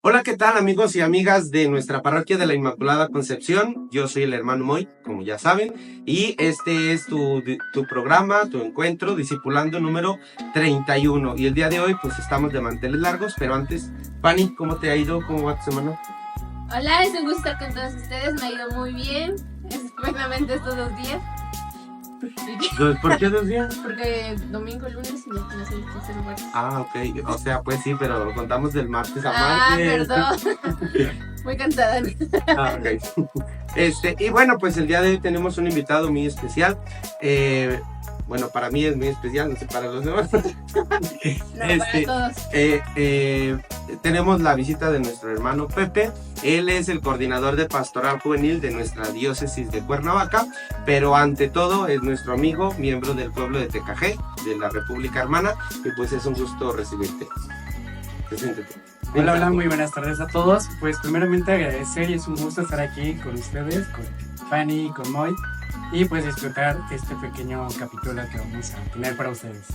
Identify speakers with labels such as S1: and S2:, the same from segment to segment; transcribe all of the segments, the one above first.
S1: Hola, ¿qué tal amigos y amigas de nuestra parroquia de la Inmaculada Concepción? Yo soy el hermano Moy, como ya saben, y este es tu programa, tu encuentro, Discipulando número 31. Y el día de hoy pues estamos de manteles largos, pero antes, Fanny, ¿cómo te ha ido? ¿Cómo va tu semana?
S2: Hola, es un gusto estar con todos ustedes, me ha ido muy bien, especialmente estos 2 días.
S1: ¿Por qué 2 días?
S2: Porque domingo, lunes y no sé qué hacer martes.
S1: Ah, ok, o sea, pues sí, pero lo contamos del martes a martes.
S2: Perdón, muy cansada.
S1: Ah, ok. Y bueno, pues el día de hoy tenemos un invitado muy especial. Bueno, para mí es muy especial, no sé para los demás.
S2: No, para todos.
S1: Tenemos la visita de nuestro hermano Pepe. Él es el coordinador de pastoral juvenil de nuestra diócesis de Cuernavaca, pero ante todo es nuestro amigo, miembro del pueblo de Tecajé, de la República Hermana, y pues es un gusto recibirte. Preséntate.
S3: Hola, muy buenas tardes a todos. Pues primeramente agradecer y es un gusto estar aquí con ustedes, con Fanny y con Moy, y pues disfrutar este pequeño capítulo que vamos a tener para ustedes.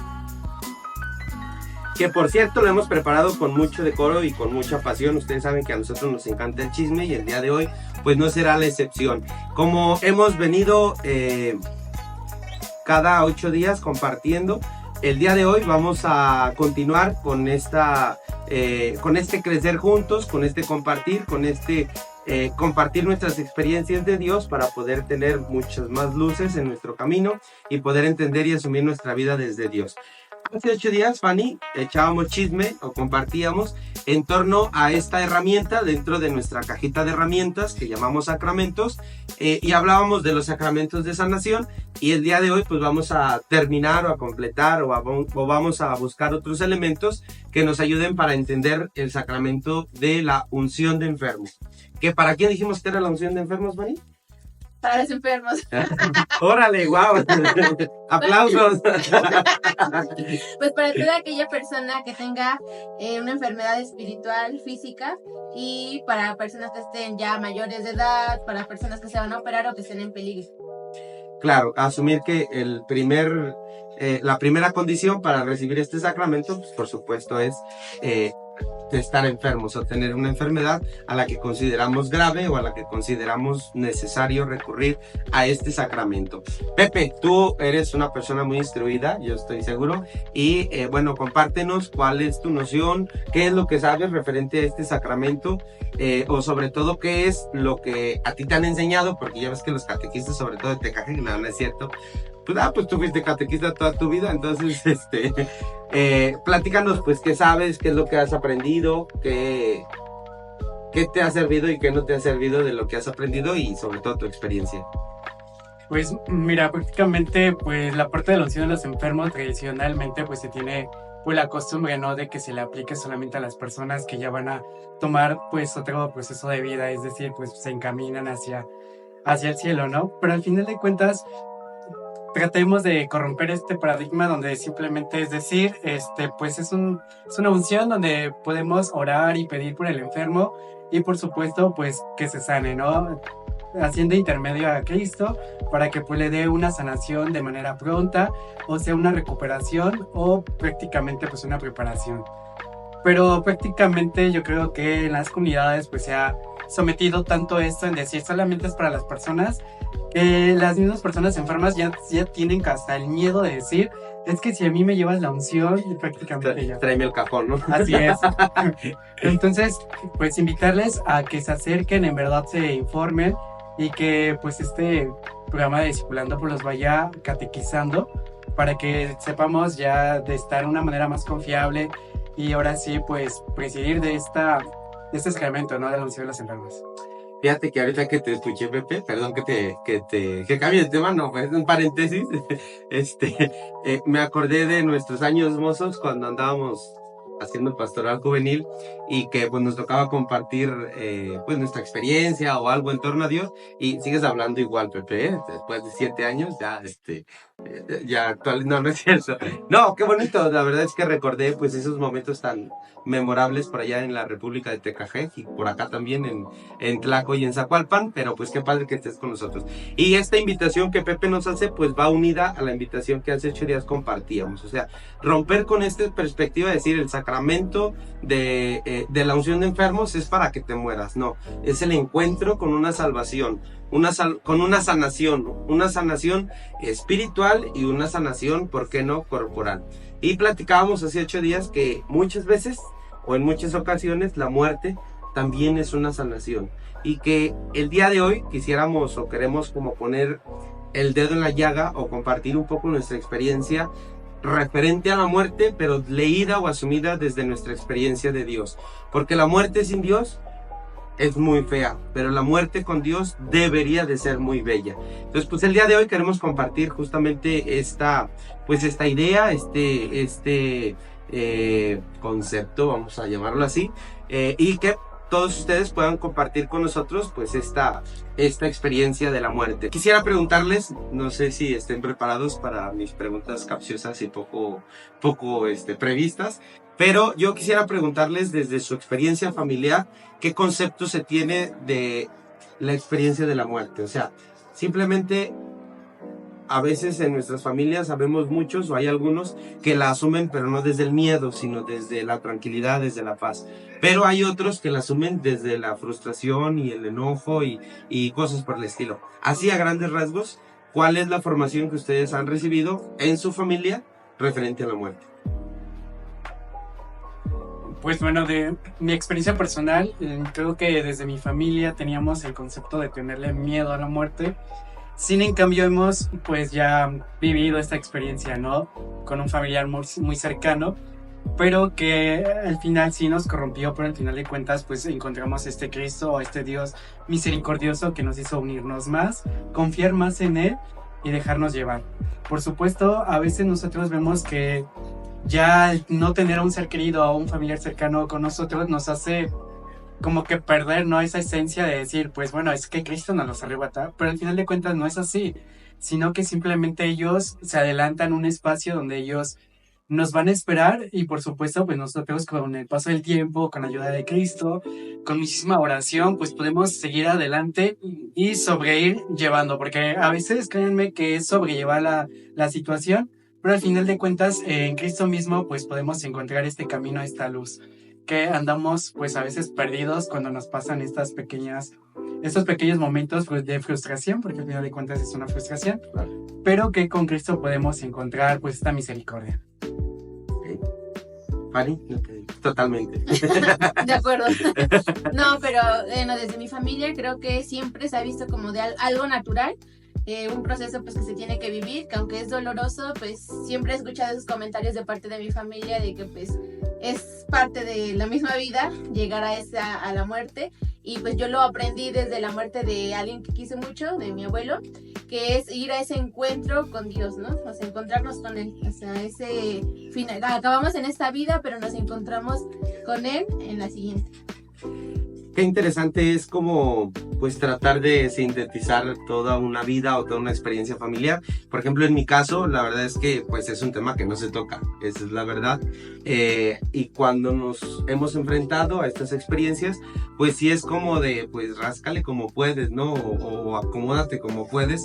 S1: Que por cierto lo hemos preparado con mucho decoro y con mucha pasión. Ustedes saben que a nosotros nos encanta el chisme y el día de hoy pues no será la excepción. Como hemos venido cada 8 días compartiendo, el día de hoy vamos a continuar con con este crecer juntos, con este compartir, compartir nuestras experiencias de Dios para poder tener muchas más luces en nuestro camino y poder entender y asumir nuestra vida desde Dios. Hace 8 días, Fanny, echábamos chisme o compartíamos en torno a esta herramienta dentro de nuestra cajita de herramientas que llamamos sacramentos, y hablábamos de los sacramentos de sanación, y el día de hoy pues vamos a terminar o a completar o vamos a buscar otros elementos que nos ayuden para entender el sacramento de la unción de enfermos. ¿Que para quién dijimos que era la unción de enfermos, Fanny?
S2: Para los enfermos.
S1: ¡Órale, guau! ¡Aplausos!
S2: Pues para toda aquella persona que tenga una enfermedad espiritual, física, y para personas que estén ya mayores de edad, para personas que se van a operar o que estén en peligro.
S1: Claro, asumir que la primera condición para recibir este sacramento, pues, por supuesto, es de estar enfermos o tener una enfermedad a la que consideramos grave o a la que consideramos necesario recurrir a este sacramento. Pepe, tú eres una persona muy instruida, yo estoy seguro, y bueno, compártenos cuál es tu noción, qué es lo que sabes referente a este sacramento, o sobre todo qué es lo que a ti te han enseñado, porque ya ves que los catequistas, sobre todo de Tecajé, no es cierto, pues tú fuiste catequista toda tu vida, entonces platícanos pues qué sabes, qué es lo que has aprendido, qué te ha servido y qué no te ha servido de lo que has aprendido y sobre todo tu experiencia.
S3: Pues mira, prácticamente pues la parte de la unción de los enfermos tradicionalmente pues se tiene pues la costumbre, ¿no?, de que se le aplique solamente a las personas que ya van a tomar pues otro proceso de vida, es decir, pues se encaminan hacia el cielo, ¿no? Pero al final de cuentas tratemos de corromper este paradigma donde simplemente es decir, pues es una unción donde podemos orar y pedir por el enfermo y por supuesto pues que se sane, ¿no?, haciendo intermedio a Cristo para que pues le dé una sanación de manera pronta, o sea una recuperación o prácticamente pues una preparación. Pero prácticamente yo creo que en las comunidades pues se ha sometido tanto esto en decir solamente es para las personas, que las mismas personas enfermas ya tienen hasta el miedo de decir, es que si a mí me llevas la unción, prácticamente ya.
S1: Tráeme el cajón, ¿no?
S3: Así es. Entonces, pues invitarles a que se acerquen, en verdad se informen, y que pues este programa de Discipulando pues los vaya catequizando para que sepamos ya de estar de una manera más confiable y ahora sí pues presidir de este sacramento, ¿no?, de la unción de los enfermos.
S1: Fíjate que ahorita que te escuché, Pepe, perdón que cambie de tema, no, pues un paréntesis, me acordé de nuestros años mozos cuando andábamos haciendo pastoral juvenil y que pues nos tocaba compartir pues nuestra experiencia o algo en torno a Dios, y sigues hablando igual, Pepe, después de 7 años ya actual, no es cierto. No, qué bonito, la verdad es que recordé pues esos momentos tan memorables por allá en la República de Tecajé y por acá también en Tlaco y en Zacualpan, pero pues qué padre que estés con nosotros. Y esta invitación que Pepe nos hace pues va unida a la invitación que hace 8 días compartíamos, o sea, romper con esta perspectiva de decir el sacramento sacramento de la unción de enfermos es para que te mueras, no, es el encuentro con una salvación, con una sanación espiritual y una sanación, ¿por qué no?, corporal. Y platicábamos hace 8 días que muchas veces o en muchas ocasiones la muerte también es una sanación, y que el día de hoy quisiéramos o queremos como poner el dedo en la llaga o compartir un poco nuestra experiencia referente a la muerte, pero leída o asumida desde nuestra experiencia de Dios, porque la muerte sin Dios es muy fea, pero la muerte con Dios debería de ser muy bella. Entonces, pues el día de hoy queremos compartir justamente esta idea, este concepto, vamos a llamarlo así, y que todos ustedes puedan compartir con nosotros pues esta experiencia de la muerte. Quisiera preguntarles, no sé si estén preparados para mis preguntas capciosas y poco previstas, pero yo quisiera preguntarles desde su experiencia familiar, ¿qué concepto se tiene de la experiencia de la muerte? O sea, simplemente a veces en nuestras familias sabemos muchos, o hay algunos que la asumen, pero no desde el miedo, sino desde la tranquilidad, desde la paz. Pero hay otros que la asumen desde la frustración y el enojo y cosas por el estilo. Así, a grandes rasgos, ¿cuál es la formación que ustedes han recibido en su familia referente a la muerte?
S3: Pues bueno, de mi experiencia personal, creo que desde mi familia teníamos el concepto de tenerle miedo a la muerte. Sin en cambio hemos pues ya vivido esta experiencia, ¿no? Con un familiar muy cercano, pero que al final sí nos corrompió, pero al final de cuentas pues encontramos este Cristo, este Dios misericordioso que nos hizo unirnos más, confiar más en Él y dejarnos llevar. Por supuesto, a veces nosotros vemos que ya no tener a un ser querido o a un familiar cercano con nosotros nos hace como que perder, ¿no?, esa esencia de decir, pues bueno, es que Cristo nos los arrebata, pero al final de cuentas no es así, sino que simplemente ellos se adelantan un espacio donde ellos nos van a esperar, y por supuesto pues nosotros con el paso del tiempo, con la ayuda de Cristo, con muchísima oración, pues podemos seguir adelante y sobreír llevando, porque a veces créanme que es sobrellevar la situación, pero al final de cuentas en Cristo mismo pues podemos encontrar este camino, esta luz, que andamos pues a veces perdidos cuando nos pasan estos pequeños momentos pues, de frustración, porque al final de cuentas es una frustración, pero que con Cristo podemos encontrar pues esta misericordia.
S1: Fanny, totalmente.
S2: De acuerdo. No, pero desde mi familia creo que siempre se ha visto como de algo natural, un proceso pues que se tiene que vivir, que aunque es doloroso, pues siempre he escuchado esos comentarios de parte de mi familia de que pues es parte de la misma vida llegar a la muerte, y pues yo lo aprendí desde la muerte de alguien que quise mucho, de mi abuelo, que es ir a ese encuentro con Dios, ¿no? O sea, encontrarnos con Él, o sea, ese final, acabamos en esta vida, pero nos encontramos con Él en la siguiente.
S1: Qué interesante es como pues tratar de sintetizar toda una vida o toda una experiencia familiar. Por ejemplo, en mi caso, la verdad es que pues es un tema que no se toca, esa es la verdad. Y cuando nos hemos enfrentado a estas experiencias, pues sí es como de pues ráscale como puedes, ¿no? O acomódate como puedes.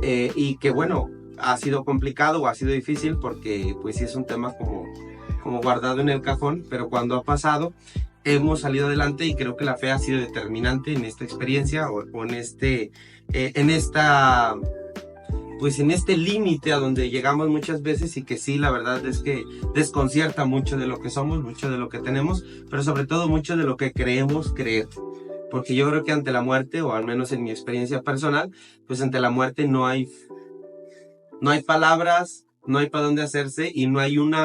S1: Y que bueno, ha sido complicado o ha sido difícil porque pues sí es un tema como guardado en el cajón, pero cuando ha pasado hemos salido adelante, y creo que la fe ha sido determinante en esta experiencia o en este límite a donde llegamos muchas veces, y que sí, la verdad es que desconcierta mucho de lo que somos, mucho de lo que tenemos, pero sobre todo mucho de lo que creemos creer. Porque yo creo que ante la muerte, o al menos en mi experiencia personal, pues ante la muerte no hay palabras, no hay para dónde hacerse, y no hay un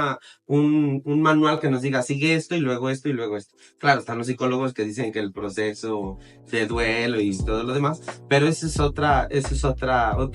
S1: manual que nos diga sigue esto y luego esto y luego esto. Claro, están los psicólogos que dicen que el proceso de duelo y todo lo demás, pero esa es otra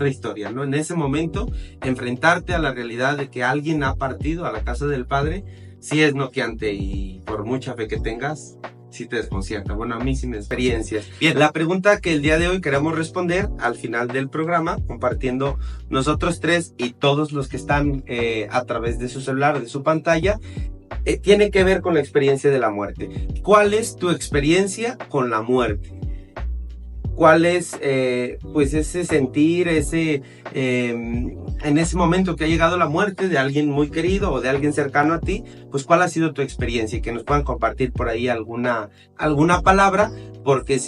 S1: historia, ¿no? En ese momento, enfrentarte a la realidad de que alguien ha partido a la casa del Padre, sí es noqueante, y por mucha fe que tengas, sí te desconcierta. Bueno, a mí sí me experiencias. Bien, la pregunta que el día de hoy queremos responder al final del programa, compartiendo nosotros tres y todos los que están a través de su celular o de su pantalla, tiene que ver con la experiencia de la muerte. ¿Cuál es tu experiencia con la muerte? cuál es pues ese sentir, en ese momento que ha llegado la muerte de alguien muy querido o de alguien cercano a ti, pues cuál ha sido tu experiencia y que nos puedan compartir por ahí alguna palabra, porque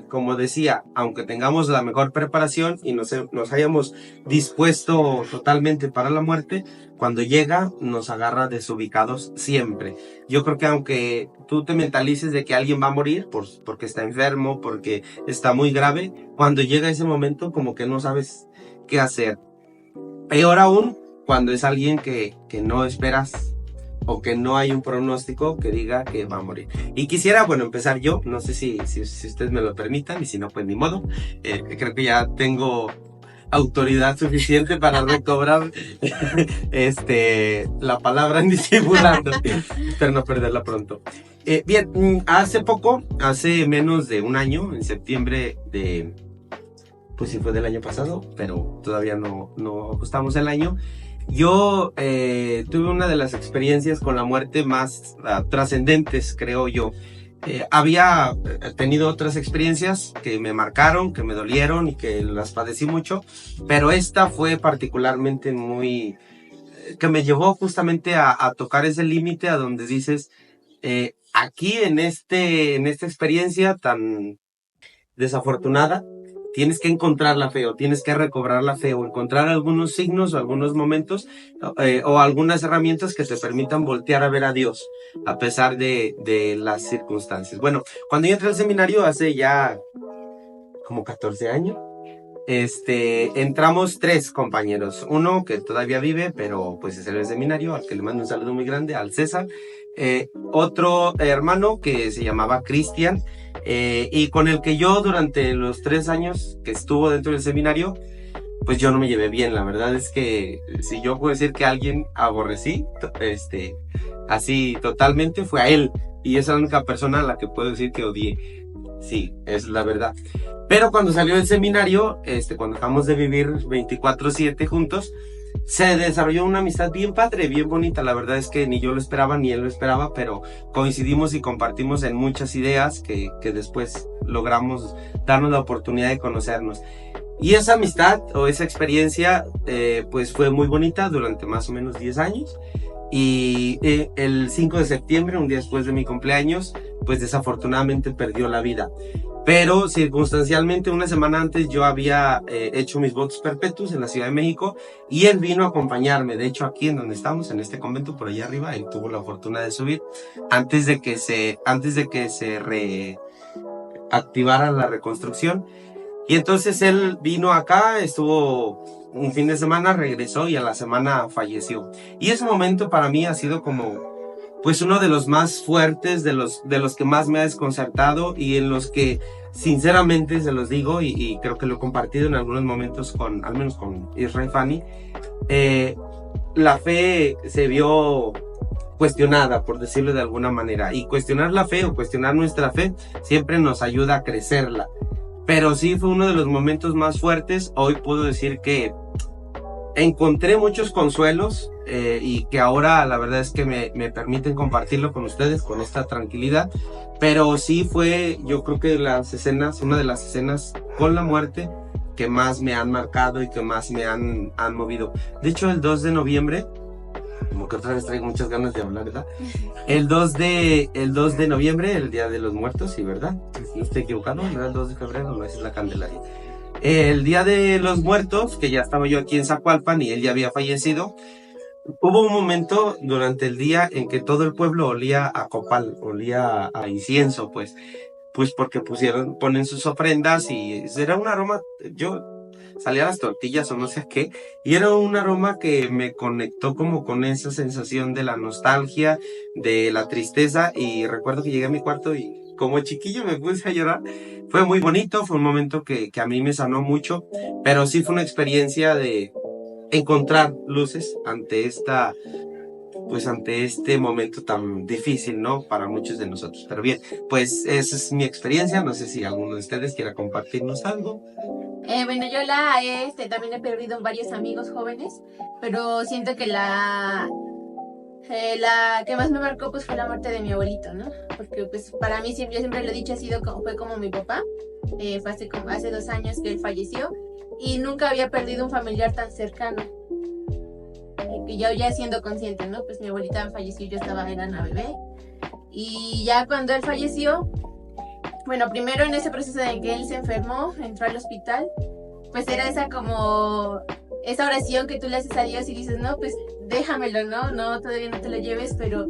S1: como decía, aunque tengamos la mejor preparación y nos hayamos dispuesto totalmente para la muerte, cuando llega nos agarra desubicados siempre. Yo creo que aunque tú te mentalices de que alguien va a morir porque está enfermo, porque está muy grave, cuando llega ese momento como que no sabes qué hacer. Peor aún cuando es alguien que no esperas o que no hay un pronóstico que diga que va a morir. Y quisiera, bueno, empezar yo, no sé si ustedes me lo permitan, y si no, pues ni modo. Creo que ya tengo autoridad suficiente para recobrar la palabra en disimulando. Espero no perderla pronto. Bien, hace menos de un año, en septiembre pues sí fue del año pasado, pero todavía no ajustamos el año. Yo tuve una de las experiencias con la muerte más trascendentes, creo yo. Había tenido otras experiencias que me marcaron, que me dolieron y que las padecí mucho, pero esta fue particularmente que me llevó justamente a tocar ese límite a donde dices, aquí en esta experiencia tan desafortunada, tienes que encontrar la fe o tienes que recobrar la fe o encontrar algunos signos o algunos momentos o algunas herramientas que te permitan voltear a ver a Dios a pesar de las circunstancias. Bueno, cuando yo entré al seminario hace ya como 14 años, entramos 3 compañeros. Uno que todavía vive, pero pues es el seminario, al que le mando un saludo muy grande, al César. Otro hermano que se llamaba Cristian, y con el que yo durante los 3 años que estuvo dentro del seminario, pues yo no me llevé bien. La verdad es que si yo puedo decir que a alguien aborrecí, así totalmente, fue a él. Y es la única persona a la que puedo decir que odié. Sí, es la verdad. Pero cuando salió del seminario, cuando acabamos de vivir 24/7 juntos, se desarrolló una amistad bien padre, bien bonita. La verdad es que ni yo lo esperaba, ni él lo esperaba, pero coincidimos y compartimos en muchas ideas que después logramos darnos la oportunidad de conocernos. Y esa amistad o esa experiencia, pues fue muy bonita durante más o menos 10 años. Y el 5 de septiembre, un día después de mi cumpleaños, pues desafortunadamente perdió la vida. Pero circunstancialmente, una semana antes yo había hecho mis votos perpetuos en la Ciudad de México y él vino a acompañarme. De hecho, aquí en donde estamos, en este convento por allá arriba, él tuvo la fortuna de subir antes de que se reactivara la reconstrucción. Y entonces él vino acá, estuvo un fin de semana, regresó y a la semana falleció. Y ese momento para mí ha sido como pues uno de los más fuertes, de los que más me ha desconcertado y en los que sinceramente se los digo y creo que lo he compartido en algunos momentos al menos con Israel Fanny, la fe se vio cuestionada, por decirlo de alguna manera, y cuestionar la fe o cuestionar nuestra fe siempre nos ayuda a crecerla, pero sí fue uno de los momentos más fuertes. Hoy puedo decir que encontré muchos consuelos y que ahora la verdad es que me permiten compartirlo con ustedes con esta tranquilidad, pero sí fue, yo creo que una de las escenas con la muerte que más me han marcado y que más me han movido. De hecho, el 2 de noviembre, como que otra vez traigo muchas ganas de hablar, ¿verdad? El 2 de noviembre, el Día de los Muertos, sí, ¿verdad? No estoy equivocado, no era el 2 de febrero, no, esa es la Candelaria. El Día de los Muertos, que ya estaba yo aquí en Zacualpan y él ya había fallecido, hubo un momento durante el día en que todo el pueblo olía a copal, olía a incienso, pues porque ponen sus ofrendas y era un aroma, yo salía a las tortillas o no sé qué, y era un aroma que me conectó como con esa sensación de la nostalgia, de la tristeza, y recuerdo que llegué a mi cuarto y como chiquillo me puse a llorar. Fue muy bonito, fue un momento que a mí me sanó mucho, pero sí fue una experiencia de encontrar luces ante este momento tan difícil, ¿no? Para muchos de nosotros. Pero bien, pues esa es mi experiencia. No sé si alguno de ustedes quiera compartirnos algo.
S2: Bueno, yo también he perdido varios amigos jóvenes, pero siento que la que más me marcó pues fue la muerte de mi abuelito, ¿no? Porque pues para mí yo siempre lo he dicho, fue como mi papá. fue hace 2 años que él falleció y nunca había perdido un familiar tan cercano. Que yo ya siendo consciente, ¿no? Pues mi abuelita falleció, yo era una bebé. Y ya cuando él falleció, bueno, primero en ese proceso en que él se enfermó, entró al hospital, pues era esa oración que tú le haces a Dios y dices, no, pues déjamelo, no, todavía no te lo lleves, pero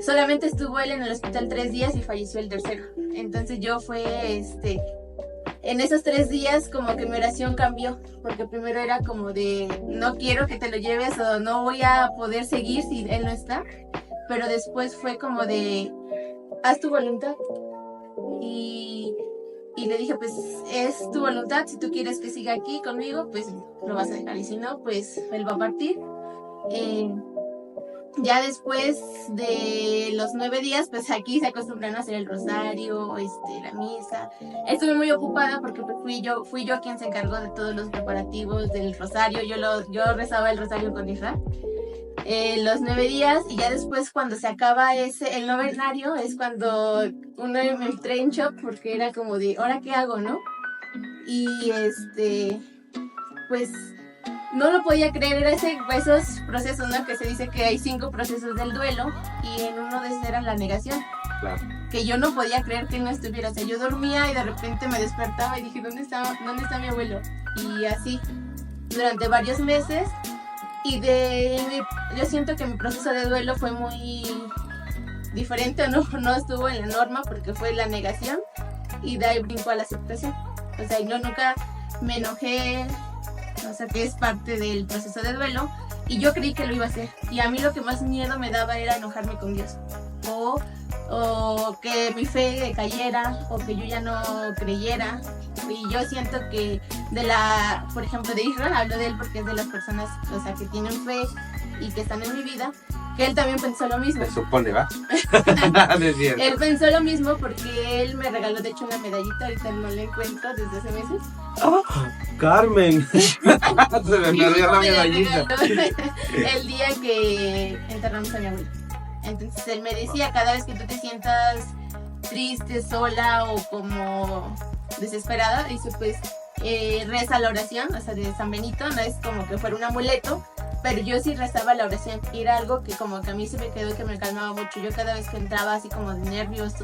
S2: solamente estuvo él en el hospital 3 días y falleció el tercero. Entonces yo en esos 3 días como que mi oración cambió, porque primero era como de, no quiero que te lo lleves o no voy a poder seguir si él no está, pero después fue como de, haz tu voluntad. Y le dije, pues es tu voluntad, si tú quieres que siga aquí conmigo, pues lo vas a dejar, y si no, pues él va a partir. Ya después de los 9 días, pues aquí se acostumbran a hacer el rosario, la misa. Estuve muy ocupada porque pues, fui yo quien se encargó de todos los preparativos del rosario. Yo rezaba el rosario con Isra. Los 9 días, y ya después cuando se acaba el novenario es cuando uno me entré en shock porque era como de, ¿ahora qué hago, no? Y pues no lo podía creer, era esos procesos, ¿no? Que se dice que hay 5 procesos del duelo y en uno de esos era la negación.
S1: Claro.
S2: Que yo no podía creer que él no estuviera, o sea, yo dormía y de repente me despertaba y dije, ¿dónde está mi abuelo? Y así, durante varios meses. Y yo siento que mi proceso de duelo fue muy diferente, no estuvo en la norma porque fue la negación y de ahí brincó a la aceptación. O sea, yo nunca me enojé, o sea, que es parte del proceso de duelo y yo creí que lo iba a hacer. Y a mí lo que más miedo me daba era enojarme con Dios o que mi fe cayera o que yo ya no creyera. Y yo siento que por ejemplo de Israel, hablo de él porque es de las personas, o sea, que tienen fe y que están en mi vida, que él también pensó lo mismo.
S1: Se supone, ¿va?
S2: Él pensó lo mismo porque él me regaló de hecho una medallita, ahorita no la encuentro desde hace meses.
S1: ¡Oh, Carmen! Se me perdió la medallita.
S2: El día que enterramos a mi abuelo. Entonces él me decía, cada vez que tú te sientas triste, sola o como desesperada, dice pues reza la oración, o sea, de San Benito, no es como que fuera un amuleto, pero yo sí rezaba la oración y era algo que como que a mí se me quedó que me calmaba mucho. Yo cada vez que entraba así como de nervios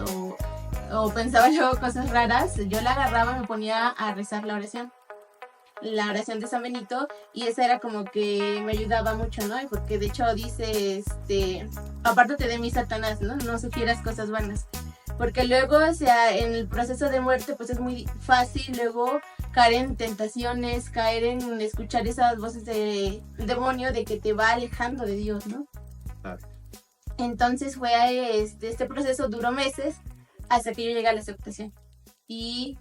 S2: o pensaba yo cosas raras, yo la agarraba y me ponía a rezar la oración de San Benito, y esa era como que me ayudaba mucho, ¿no? Porque de hecho dice, apártate de mí, Satanás, ¿no? No sugieras cosas buenas. Porque luego, o sea, en el proceso de muerte, pues es muy fácil luego caer en tentaciones, caer en escuchar esas voces del demonio de que te va alejando de Dios, ¿no?
S1: Claro.
S2: Entonces fue, este proceso duró meses hasta que yo llegué a la aceptación. Y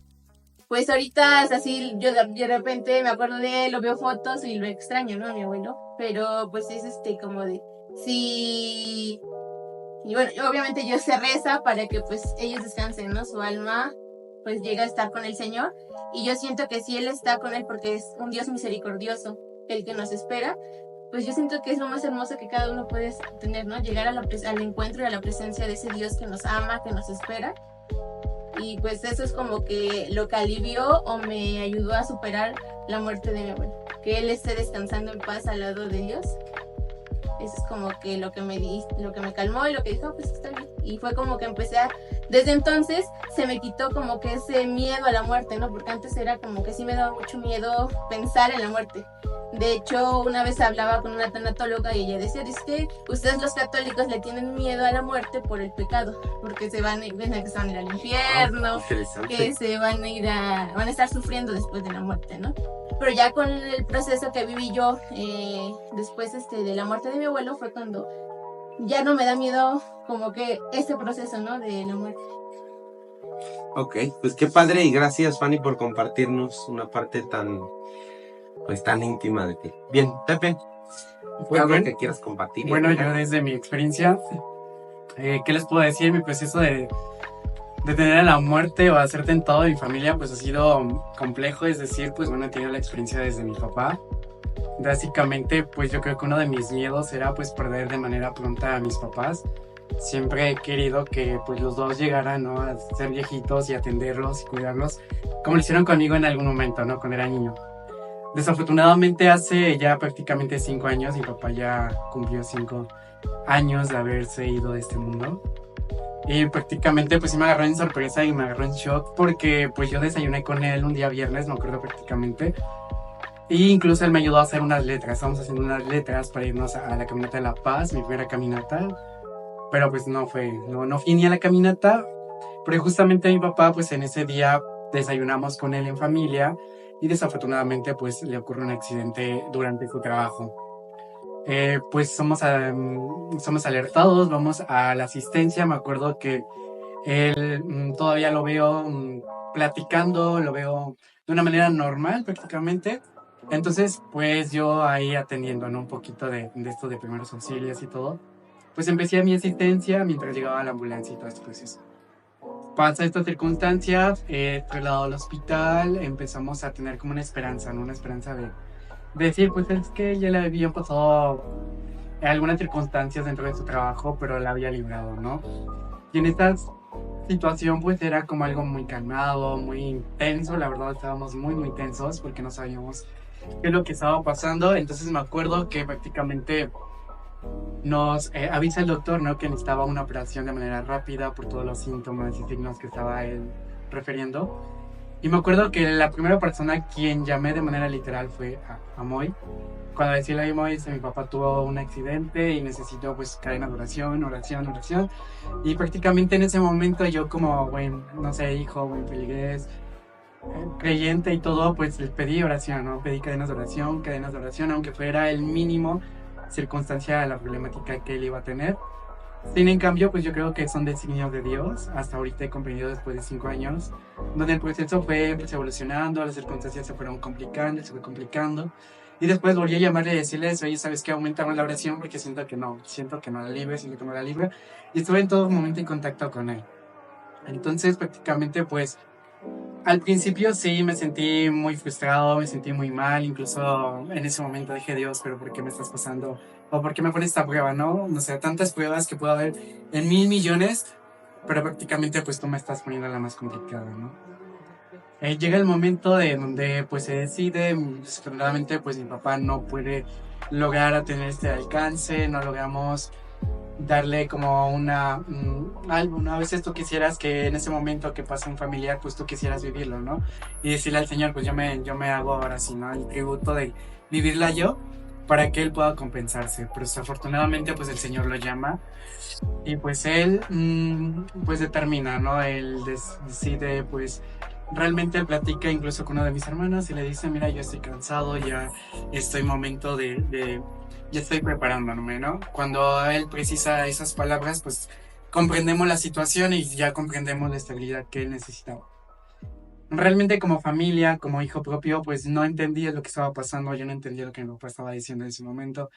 S2: pues ahorita es así, yo de repente me acuerdo de él, lo veo fotos y lo extraño, ¿no? A mi abuelo. Pero pues es como de, sí. Y bueno, obviamente yo se reza para que pues ellos descansen, ¿no? Su alma pues llega a estar con el Señor. Y yo siento que si Él está con Él porque es un Dios misericordioso, el que nos espera, pues yo siento que es lo más hermoso que cada uno puede tener, ¿no? Llegar al encuentro y a la presencia de ese Dios que nos ama, que nos espera. Y pues eso es como que lo que alivió o me ayudó a superar la muerte de mi abuelo. Que él esté descansando en paz al lado de Dios. Eso es como que lo que me calmó y lo que dijo, pues está bien. Y fue como que desde entonces se me quitó como que ese miedo a la muerte, ¿no? Porque antes era como que sí me daba mucho miedo pensar en la muerte. De hecho, una vez hablaba con una tanatóloga y ella decía, dice que ustedes los católicos le tienen miedo a la muerte por el pecado, porque piensan que se van a ir al infierno, que van a estar sufriendo después de la muerte, ¿no? Pero ya con el proceso que viví yo después de la muerte de mi abuelo fue cuando ya no me da miedo como que este proceso, ¿no? De la muerte.
S1: Ok, pues qué padre y gracias, Fanny, por compartirnos una parte tan íntima de ti. Bien, Pepe, algo que quieras compartir.
S3: Bueno, yo desde mi experiencia, ¿qué les puedo decir? Mi proceso de tener a la muerte o a ser tentado de mi familia, pues ha sido complejo, es decir, pues bueno, he tenido la experiencia desde mi papá. Básicamente, pues yo creo que uno de mis miedos era pues perder de manera pronta a mis papás. siempre he querido que pues los dos llegaran, ¿no? A ser viejitos y atenderlos y cuidarlos, como lo hicieron conmigo en algún momento, ¿no? Cuando era niño. Desafortunadamente hace ya prácticamente 5 años, mi papá ya cumplió 5 años de haberse ido de este mundo. Y prácticamente pues sí me agarró en sorpresa y me agarró en shock porque pues yo desayuné con él un día viernes, me acuerdo prácticamente. Y incluso él me ayudó a hacer unas letras, estábamos haciendo unas letras para irnos a la caminata de La Paz, mi primera caminata. Pero pues no fui ni a la caminata, pero justamente mi papá pues en ese día desayunamos con él en familia y desafortunadamente pues le ocurre un accidente durante su trabajo. Pues somos alertados, vamos a la asistencia. Me acuerdo que él todavía lo veo platicando, lo veo de una manera normal prácticamente. Entonces pues yo ahí atendiendo, ¿no? Un poquito de esto de primeros auxilios y todo. Pues empecé mi asistencia mientras llegaba la ambulancia y todo este proceso. Pasa esta circunstancia, trasladado al hospital, empezamos a tener como una esperanza, ¿no? Una esperanza de decir, pues es que ya le habían pasado algunas circunstancias dentro de su trabajo, pero la había librado, ¿no? Y en esta situación pues era como algo muy calmado, muy intenso, la verdad estábamos muy tensos porque no sabíamos qué es lo que estaba pasando. Entonces me acuerdo que prácticamente nos avisa el doctor, ¿no? Que necesitaba una operación de manera rápida por todos los síntomas y signos que estaba él refiriendo. Y me acuerdo que la primera persona a quien llamé de manera literal fue a Moy. Cuando decía a Moy, mi papá tuvo un accidente y necesitó pues cadena de oración. Y prácticamente en ese momento yo como buen, no sé, hijo, buen feligrés, creyente y todo, pues les pedí oración, ¿no? Pedí cadenas de oración, aunque fuera el mínimo circunstancia a la problemática que él iba a tener. Sin en cambio, pues yo creo que son designios de Dios. Hasta ahorita he comprendido después de 5 años, donde el proceso fue pues, evolucionando, las circunstancias se fueron complicando. Y después volví a llamarle y decirles, oye, ¿sabes qué? Aumentamos la oración porque siento que no la libre. Y estuve en todo momento en contacto con él. Entonces, prácticamente, pues, al principio sí me sentí muy frustrado, me sentí muy mal, incluso en ese momento dije, Dios, pero ¿por qué me estás pasando? ¿O por qué me pones esta prueba, no? No sé, tantas pruebas que puedo haber en 1,000 millones, pero prácticamente pues tú me estás poniendo la más complicada, ¿no? Llega el momento de donde pues se decide, desafortunadamente pues mi papá no puede lograr tener este alcance, no logramos darle como algo, ¿no? A veces tú quisieras que en ese momento que pasa un familiar, pues tú quisieras vivirlo, ¿no? Y decirle al Señor, pues yo me hago ahora sí, ¿no? El tributo de vivirla yo para que Él pueda compensarse. Pero desafortunadamente, pues el Señor lo llama y pues Él, pues determina, ¿no? Él decide, pues realmente él platica incluso con una de mis hermanas y le dice, mira, yo estoy cansado, ya estoy en momento ya estoy preparándome, ¿no? Cuando él precisa esas palabras, pues comprendemos la situación y ya comprendemos la estabilidad que él necesitaba. Realmente como familia, como hijo propio, pues no entendía lo que estaba pasando, yo no entendía lo que mi papá estaba diciendo en ese momento.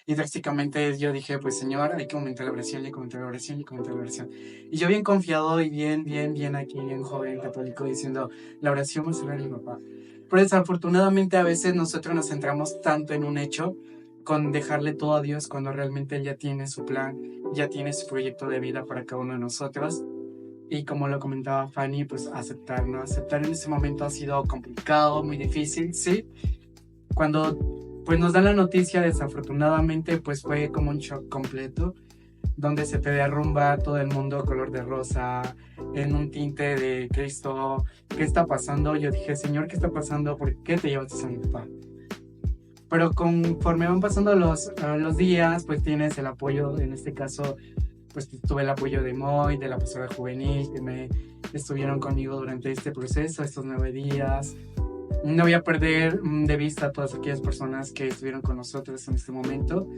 S3: Y prácticamente yo dije, pues Señor, hay que aumentar la oración, hay que aumentar la oración, hay que aumentar la oración. Y yo bien confiado y bien aquí, bien joven, católico, diciendo, la oración va a salvar a mi papá. Pero desafortunadamente a veces nosotros nos centramos tanto en un hecho, con dejarle todo a Dios cuando realmente Él ya tiene su plan, ya tiene su proyecto de vida para cada uno de nosotros. Y como lo comentaba Fanny, pues aceptar, ¿no? Aceptar en ese momento ha sido complicado, muy difícil, sí. Cuando pues nos dan la noticia, desafortunadamente, pues fue como un shock completo, donde se te derrumba todo el mundo color de rosa, en un tinte de Cristo. ¿Qué está pasando? Yo dije, Señor, ¿qué está pasando? ¿Por qué te llevaste a mi papá? Pero conforme van pasando los días, pues tienes el apoyo, en este caso, pues tuve el apoyo de Moy, de la pastora juvenil, que me estuvieron conmigo durante este proceso, estos 9 días. No voy a perder de vista a todas aquellas personas que estuvieron con nosotros en este momento,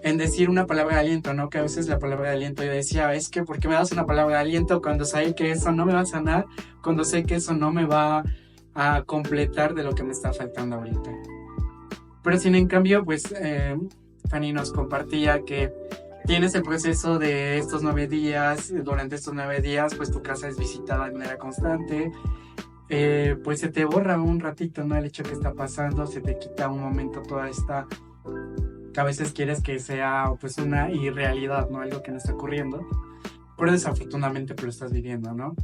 S3: en decir una palabra de aliento, ¿no? Que a veces la palabra de aliento yo decía, es que ¿por qué me das una palabra de aliento cuando sé que eso no me va a sanar, cuando sé que eso no me va a completar de lo que me está faltando ahorita? Pero sin en cambio, pues Fanny nos compartía que tienes el proceso de estos 9 días, durante estos 9 días, pues tu casa es visitada de manera constante, pues se te borra un ratito, ¿no? El hecho que está pasando, se te quita un momento toda esta que a veces quieres que sea pues una irrealidad, ¿no? Algo que no está ocurriendo, pero desafortunadamente pues lo estás viviendo, ¿no?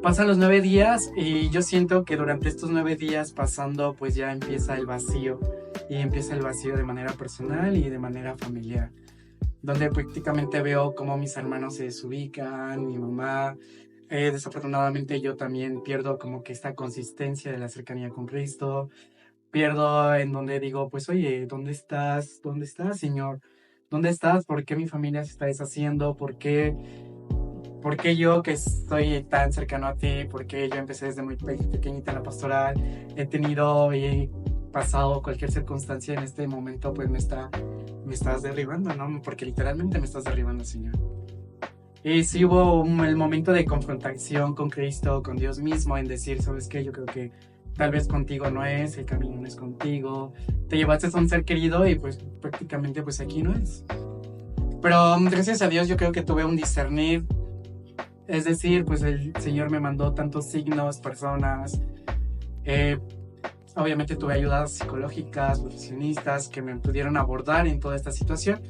S3: Pasan los 9 días y yo siento que durante estos 9 días pasando pues ya empieza el vacío, y empieza el vacío de manera personal y de manera familiar, donde prácticamente veo cómo mis hermanos se desubican, mi mamá, desafortunadamente yo también pierdo como que esta consistencia de la cercanía con Cristo, pierdo en donde digo, pues oye, ¿dónde estás? ¿Dónde estás, Señor? ¿Dónde estás? ¿Por qué mi familia se está deshaciendo? ¿Por qué yo que estoy tan cercano a ti? ¿Por qué yo empecé desde muy pequeñita en la pastoral? He tenido y he pasado cualquier circunstancia en este momento, pues me estás derribando, ¿no? Porque literalmente me estás derribando, Señor. Y sí hubo el momento de confrontación con Cristo, con Dios mismo, en decir, ¿sabes qué? Yo creo que tal vez contigo no es, el camino no es contigo. Te llevaste a un ser querido y pues prácticamente pues aquí no es. Pero gracias a Dios yo creo que tuve un discernir. Es decir, pues el Señor me mandó tantos signos, personas. Obviamente tuve ayudas psicológicas, profesionistas que me pudieron abordar en toda esta situación.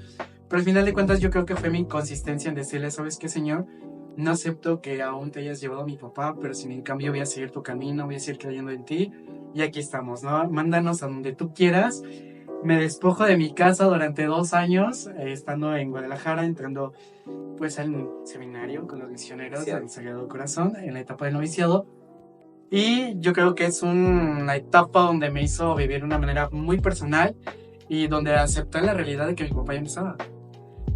S3: Pero al final de cuentas yo creo que fue mi consistencia en decirle, ¿sabes qué, Señor? No acepto que aún te hayas llevado a mi papá, pero sin en cambio voy a seguir tu camino, voy a seguir creyendo en ti. Y aquí estamos, ¿no? Mándanos a donde tú quieras. Me despojo de mi casa durante 2 años, estando en Guadalajara, entrando pues al seminario con los misioneros del Sagrado Corazón en la etapa del noviciado. Y yo creo que es una etapa donde me hizo vivir de una manera muy personal y donde acepté la realidad de que mi papá ya no estaba.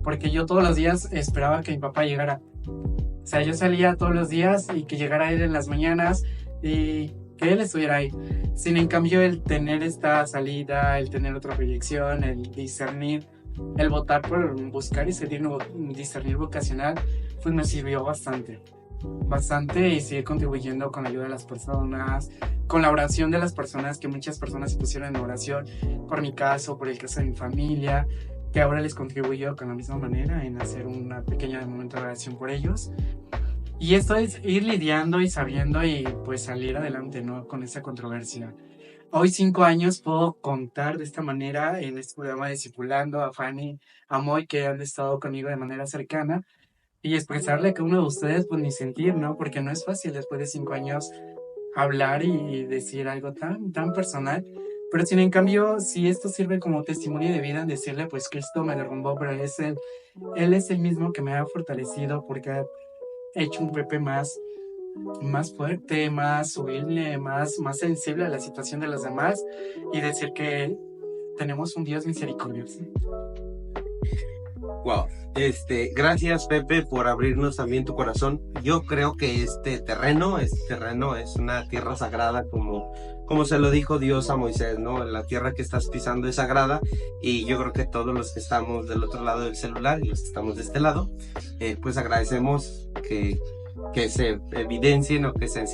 S3: Porque yo todos los días esperaba que mi papá llegara. O sea, yo salía todos los días y que llegara él en las mañanas y que él estuviera ahí. Sin en cambio el tener esta salida, el tener otra proyección, el discernir, el votar por buscar y discernir vocacional, pues me sirvió bastante y seguir contribuyendo con la ayuda de las personas, con la oración de las personas, que muchas personas se pusieron en oración por mi caso, por el caso de mi familia, que ahora les contribuyo con la misma manera en hacer una pequeña momento de oración por ellos. Y esto es ir lidiando y sabiendo y pues salir adelante, ¿no? Con esa controversia. Hoy 5 años puedo contar de esta manera en este programa Discipulando a Fanny, a Moy, que han estado conmigo de manera cercana, y expresarle a cada uno de ustedes pues mi sentir, ¿no? Porque no es fácil después de 5 años hablar y decir algo tan personal. Pero sin en cambio, si esto sirve como testimonio de vida, decirle pues Cristo me derrumbó, pero Él es el mismo que me ha fortalecido porque ha hecho un Pepe más fuerte, más humilde, más sensible a la situación de los demás, y decir que tenemos un Dios misericordioso.
S1: Wow, gracias Pepe por abrirnos también tu corazón. Yo creo que este terreno es una tierra sagrada, como se lo dijo Dios a Moisés, ¿no? La tierra que estás pisando es sagrada, y yo creo que todos los que estamos del otro lado del celular y los que estamos de este lado, pues agradecemos que se evidencien o que se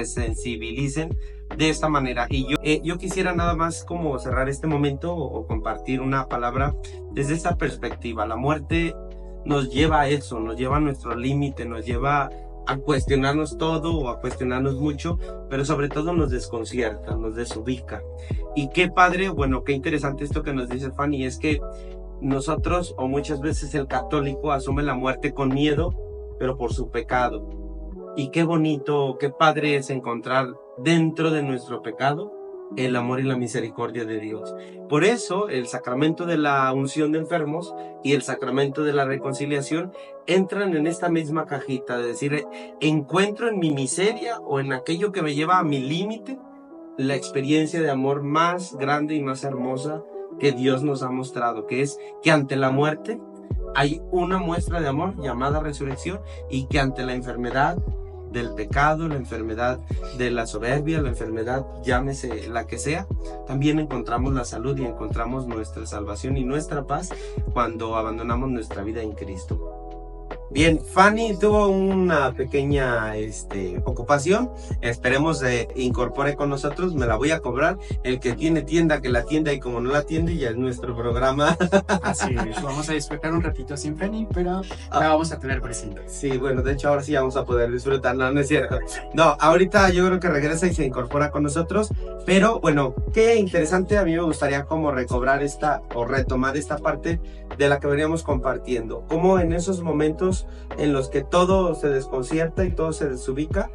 S1: sensibilicen de esta manera. Y yo quisiera nada más como cerrar este momento o compartir una palabra desde esta perspectiva. La muerte nos lleva a eso, nos lleva a nuestro límite, nos lleva a cuestionarnos todo o a cuestionarnos mucho, pero sobre todo nos desconcierta, nos desubica. Y qué padre, bueno, qué interesante esto que nos dice Fanny, es que nosotros, o muchas veces el católico, asume la muerte con miedo, pero por su pecado. Y qué bonito, qué padre es encontrar dentro de nuestro pecado el amor y la misericordia de Dios. Por eso el sacramento de la unción de enfermos y el sacramento de la reconciliación entran en esta misma cajita de decir, encuentro en mi miseria o en aquello que me lleva a mi límite la experiencia de amor más grande y más hermosa que Dios nos ha mostrado, que es que ante la muerte hay una muestra de amor llamada resurrección, y que ante la enfermedad del pecado, la enfermedad de la soberbia, la enfermedad, llámese la que sea, también encontramos la salud y encontramos nuestra salvación y nuestra paz cuando abandonamos nuestra vida en Cristo. Bien, Fanny tuvo una pequeña ocupación. Esperemos se incorpore con nosotros. Me la voy a cobrar. El que tiene tienda, que la atienda, y como no la atiende, ya es nuestro programa.
S3: Así es, vamos a disfrutar un ratito sin Fanny, pero la vamos a tener presente.
S1: Sí, bueno, de hecho ahora sí vamos a poder disfrutar, no es cierto. No, ahorita yo creo que regresa y se incorpora con nosotros. Pero bueno, qué interesante. A mí me gustaría como recobrar o retomar esta parte de la que veníamos compartiendo. Como en esos momentos en los que todo se desconcierta y todo se desubica,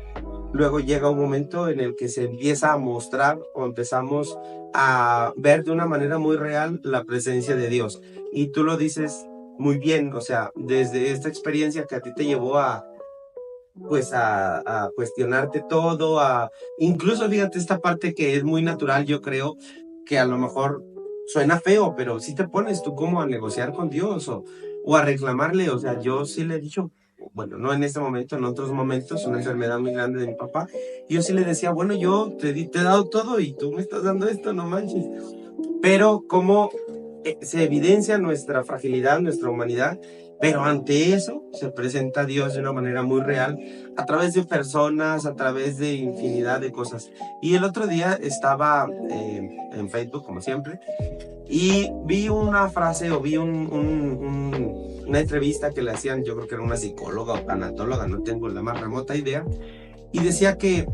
S1: luego llega un momento en el que se empieza a mostrar o empezamos a ver de una manera muy real la presencia de Dios. Y tú lo dices muy bien, o sea, desde esta experiencia que a ti te llevó a cuestionarte todo, incluso fíjate esta parte que es muy natural, yo creo que a lo mejor suena feo, pero si te pones tú como a negociar con Dios o a reclamarle. O sea, yo sí le he dicho, bueno, no en este momento, en otros momentos, una enfermedad muy grande de mi papá, y yo sí le decía, bueno, yo te he dado todo y tú me estás dando esto, no manches. Pero como se evidencia nuestra fragilidad, nuestra humanidad, pero ante eso se presenta Dios de una manera muy real, a través de personas, a través de infinidad de cosas. Y el otro día estaba en Facebook, como siempre, y vi una frase o vi una entrevista que le hacían, yo creo que era una psicóloga o tanatóloga, no tengo la más remota idea, y decía que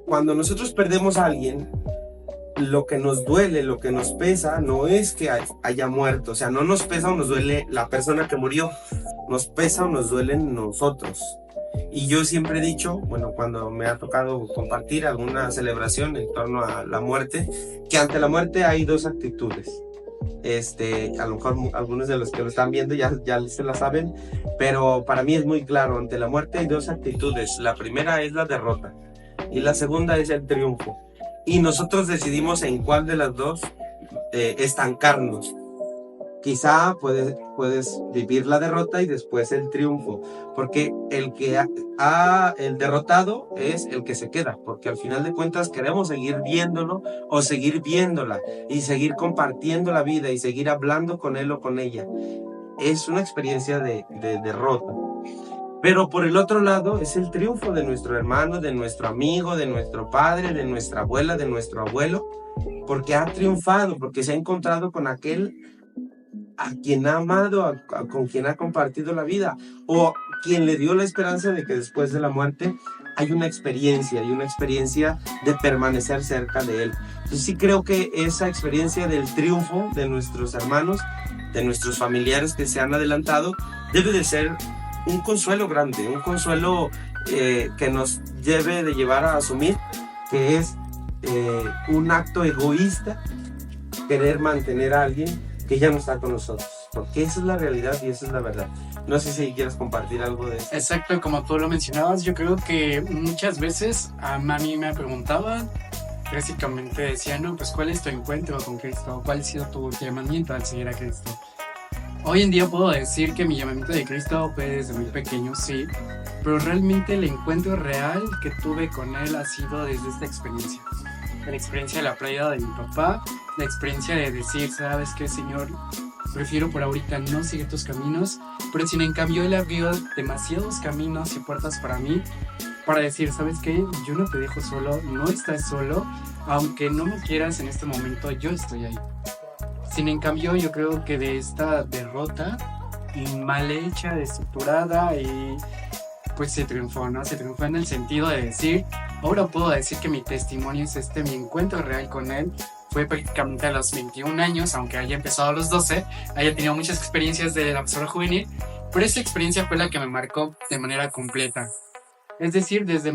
S1: cuando nosotros perdemos a alguien, lo que nos duele, lo que nos pesa, no es que haya muerto. O sea, no nos pesa o nos duele la persona que murió, nos pesa o nos duelen nosotros. Y yo siempre he dicho, bueno, cuando me ha tocado compartir alguna celebración en torno a la muerte, que ante la muerte hay dos actitudes. A lo mejor algunos de los que lo están viendo ya se la saben, pero para mí es muy claro: ante la muerte hay dos actitudes. La primera es la derrota y la segunda es el triunfo. Y nosotros decidimos en cuál de las dos estancarnos. Quizá puedes vivir la derrota y después el triunfo, porque el derrotado es el que se queda, porque al final de cuentas queremos seguir viéndolo o seguir viéndola y seguir compartiendo la vida y seguir hablando con él o con ella. Es una experiencia de derrota. Pero por el otro lado es el triunfo de nuestro hermano, de nuestro amigo, de nuestro padre, de nuestra abuela, de nuestro abuelo, porque ha triunfado, porque se ha encontrado con aquel a quien ha amado, con quien ha compartido la vida, o quien le dio la esperanza de que después de la muerte hay una experiencia, de permanecer cerca de él. Entonces sí creo que esa experiencia del triunfo de nuestros hermanos, de nuestros familiares que se han adelantado, debe de ser un consuelo grande, un consuelo que nos debe de llevar a asumir que es un acto egoísta querer mantener a alguien que ya no está con nosotros, porque esa es la realidad y esa es la verdad. No sé si quieres compartir algo de eso.
S3: Exacto, como tú lo mencionabas, yo creo que muchas veces a mí me preguntaban, básicamente decían, no, pues ¿cuál es tu encuentro con Cristo? ¿Cuál ha sido tu llamamiento al seguir a Cristo? Hoy en día puedo decir que mi llamamiento de Cristo fue desde muy pequeño, sí, pero realmente el encuentro real que tuve con Él ha sido desde esta experiencia. La experiencia de la pérdida de mi papá, la experiencia de decir, ¿sabes qué, Señor? Prefiero por ahorita no seguir tus caminos, pero sin en cambio Él abrió demasiados caminos y puertas para mí, para decir, ¿sabes qué? Yo no te dejo solo, no estás solo, aunque no me quieras en este momento, yo estoy ahí. Sin en cambio, yo creo que de esta derrota mal hecha, desestructurada, y pues se triunfó, ¿no? Se triunfó en el sentido de decir, ahora puedo decir que mi testimonio es mi encuentro real con Él. Fue prácticamente a los 21 años, aunque haya empezado a los 12, haya tenido muchas experiencias de la pastoral juvenil, pero esa experiencia fue la que me marcó de manera completa. Es decir, desde